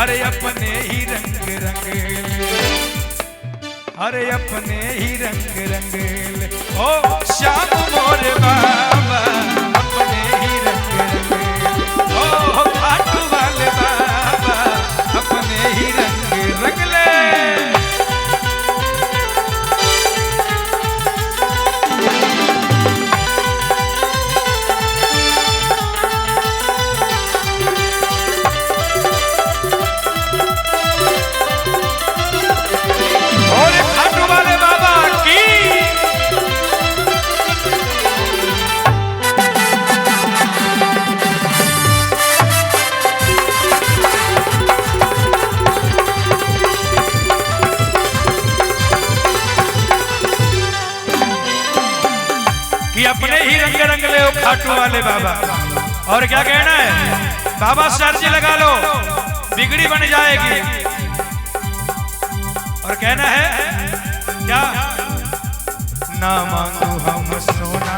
अरे अपने ही रंग रंग ले, अरे अपने ही रंग रंग ले। ओ श्याम मोरे बाबा, अपने ही रंग रंग ले। ओ खाटू वाले बाबा, अपने ही रंग रंग ले। और खाटू वाले बाबा की कि अपने ही रंग रंग ले, ओ खाटू वाले बाबा। और क्या कहना है, बाबा सर्जी लगा लो, बिगड़ी बन जाएगी। और कहना है क्या, ना मांगू हम सोना,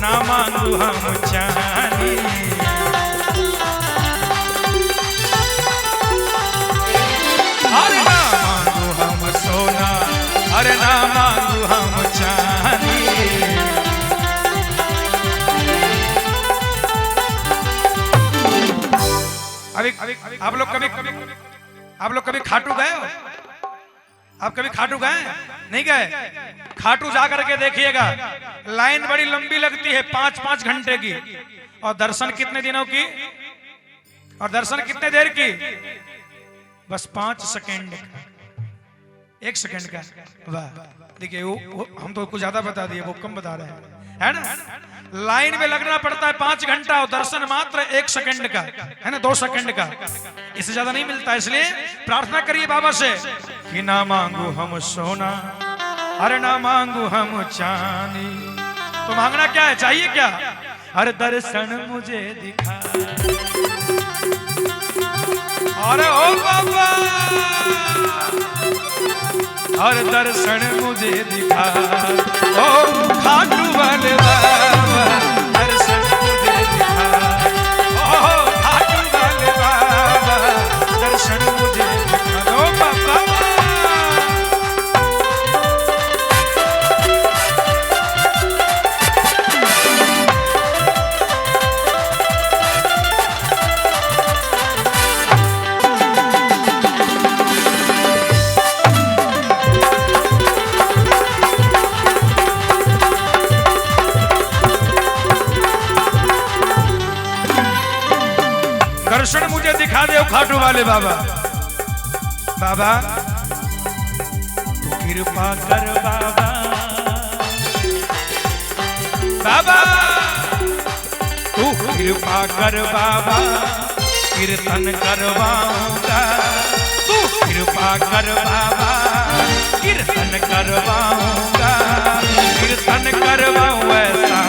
ना मांगू हम चांदी, अरे ना मांगू हम सोना, अरे ना मांगू हम चांदी। अभी आप लोग कभी खाटू गए हो? आप कभी खाटू गए? नहीं गए? खाटू जा करके देखिएगा, लाइन बड़ी लंबी लगती है, 5-5 घंटे की। और दर्शन कितने दिनों की? और दर्शन कितने देर की? बस 5 सेकंड, 1 सेकंड का। वाह, देखिए वो हम तो कुछ ज्यादा बता दिए, वो कम बता रहे हैं, है ना। लाइन में लगना पड़ता है 5 घंटा, और दर्शन मात्र 1 सेकंड का, है ना, 2 सेकंड का, इससे ज्यादा नहीं मिलता। इसलिए प्रार्थना करिए बाबा से कि ना मांगू हम सोना, अरे ना मांगू हम चांदी। तो मांगना क्या है, चाहिए क्या? अरे दर्शन मुझे दिखा, अरे ओ बाबा, अरे दर्शन मुझे दिखा, ओ खाटू वाले बाबा, दर्शन मुझे दिखा, ओ खाटू वाले बाबा, दर्शन मुझे दिखा, ओ बाबा। दिखा दे खाटू वाले बाबा। बाबा तू कृपा कर बाबा, बाबा तू कृपा कर बाबा, कीर्तन करवाऊंगा। तू कृपा कर बाबा, कीर्तन करवाऊंगा। कीर्तन करवाऊं ऐसा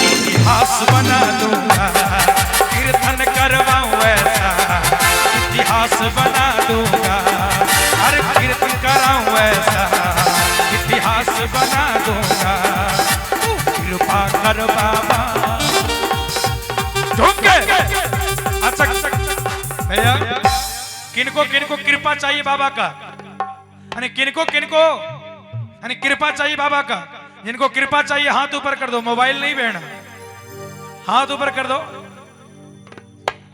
इतिहास बना दूंगा। कीर्तन करवाऊं ऐसा इतिहास बना दूंगा। हर कीर्तन कराऊं ऐसा इतिहास बना दूंगा। तू कृपा कर बाबा। अच्छा भैया, किनको किनको कृपा चाहिए बाबा का, किनको किनको कृपा चाहिए बाबा का। जिनको कृपा चाहिए हाथ ऊपर कर दो, मोबाइल नहीं बहना, हाथ ऊपर कर दो,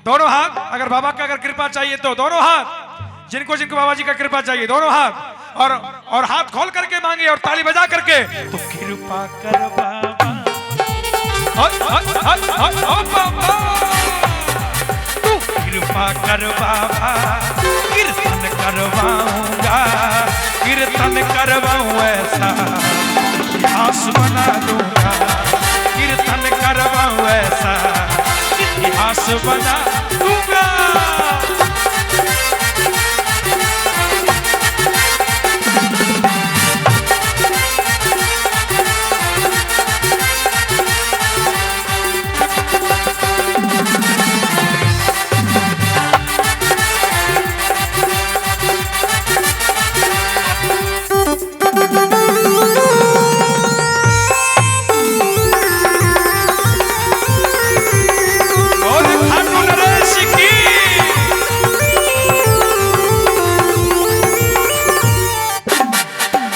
दोनों हाथ। अगर बाबा का अगर कृपा चाहिए तो दोनों हाथ। जिनको जिनको बाबा जी का कृपा चाहिए दोनों हाथ, और हाथ खोल करके मांगे और ताली बजा करके। तो कृपा कर बाबा, तू कृपा कर बाबा, कीर्तन करवाऊंगा। कीर्तन करवाऊं ऐसा इतिहास बना दूंगा। कीर्तन करवाऊं ऐसा इतिहास बना दूंगा।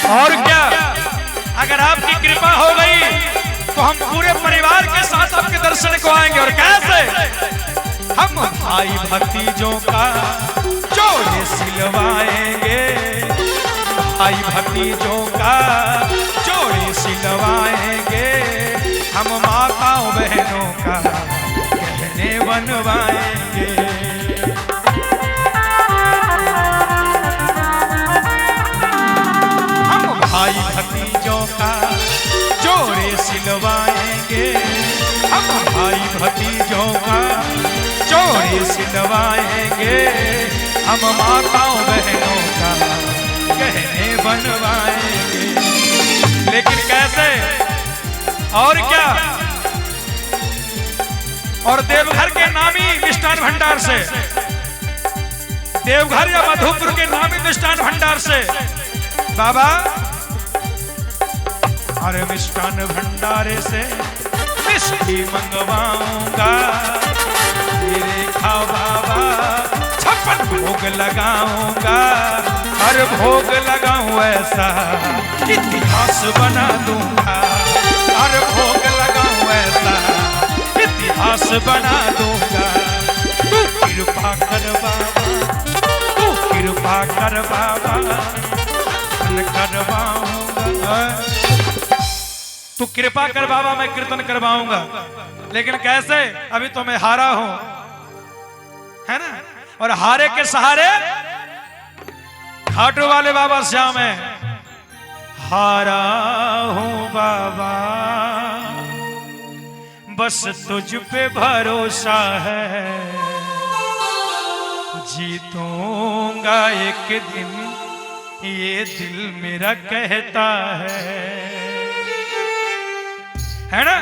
और क्या, अगर आपकी कृपा हो गई तो हम पूरे परिवार के साथ आपके दर्शन को आएंगे। और कैसे? हम भाई भतीजों का जोड़े सिलवाएंगे। भाई भतीजों का जोड़े सिलवाएंगे। हम माताओं बहनों का गहने बनवाएंगे। भाई भतीजों का जोड़े सिलवाएंगे। हम भाई भतीजों का जोड़े सिलवाएंगे। हम माताओं बहनों का गहने बनवाएंगे। लेकिन कैसे? और क्या? और देवघर के नामी मिष्ठान भंडार से, देवघर या मधुपुर के नामी मिष्ठान भंडार से बाबा, अरे मिष्ठान भंडारे से मिष्टी मंगवाऊंगा। तेरे खाओ बाबा, 56 भोग लगाऊंगा। हर भोग लगाऊं ऐसा इतिहास बना दूंगा। हर भोग लगाऊं ऐसा इतिहास बना दूंगा। तू कृपा कर बाबा, तू कृपा कर बाबा, करवाऊंगा। तू कृपा कर बाबा, मैं कीर्तन करवाऊंगा। लेकिन कैसे? अभी तो मैं हारा हूं, है ना। और हारे के सहारे खाटू वाले बाबा श्याम है। हारा हूं बाबा, बस तुझ पे भरोसा है। जीतूंगा एक दिन, ये दिल मेरा कहता है ना।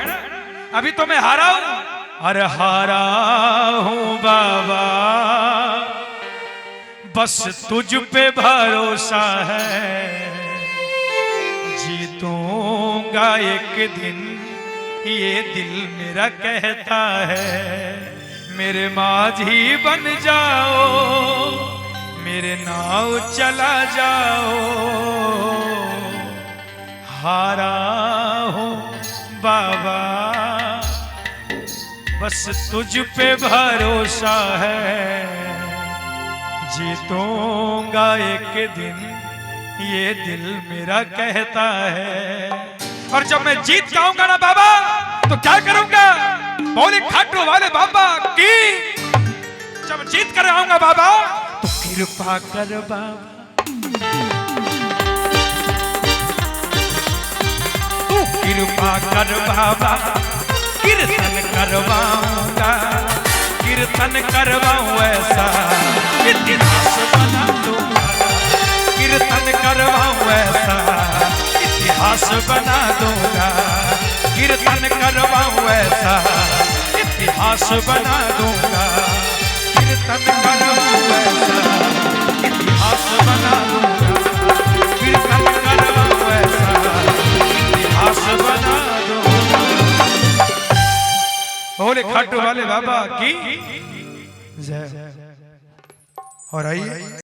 अभी तो मैं हारा हूं, अरे हारा हूं बाबा, बस तुझ पे भरोसा है। जीतूंगा एक दिन, ये दिल मेरा कहता है। मेरे माझी बन जाओ, मेरे नाव चला जाओ। हारा हूं बाबा, बस तुझ पे भरोसा है। जीतूंगा एक दिन, ये दिल मेरा कहता है। और जब मैं जीत जाऊंगा ना बाबा, तो क्या करूंगा? बोले खाटू वाले बाबा की जब जीत कर आऊंगा बाबा तो कृपा कर बाबा, तू कृपा कर बाबा, कीर्तन करवाऊंगा, कीर्तन करवाऊं ऐसा इतिहास बना दूंगा, कीर्तन करवाऊं ऐसा इतिहास बना दूंगा, कीर्तन करवाऊं ऐसा इतिहास बना दूंगा, कीर्तन करवाऊं ऐसा इतिहास बना दूंगा, कीर्तन करवाऊं ऐसा इतिहास बना दूंगा। बोले खाटू वाले बाबा की जय। और आइए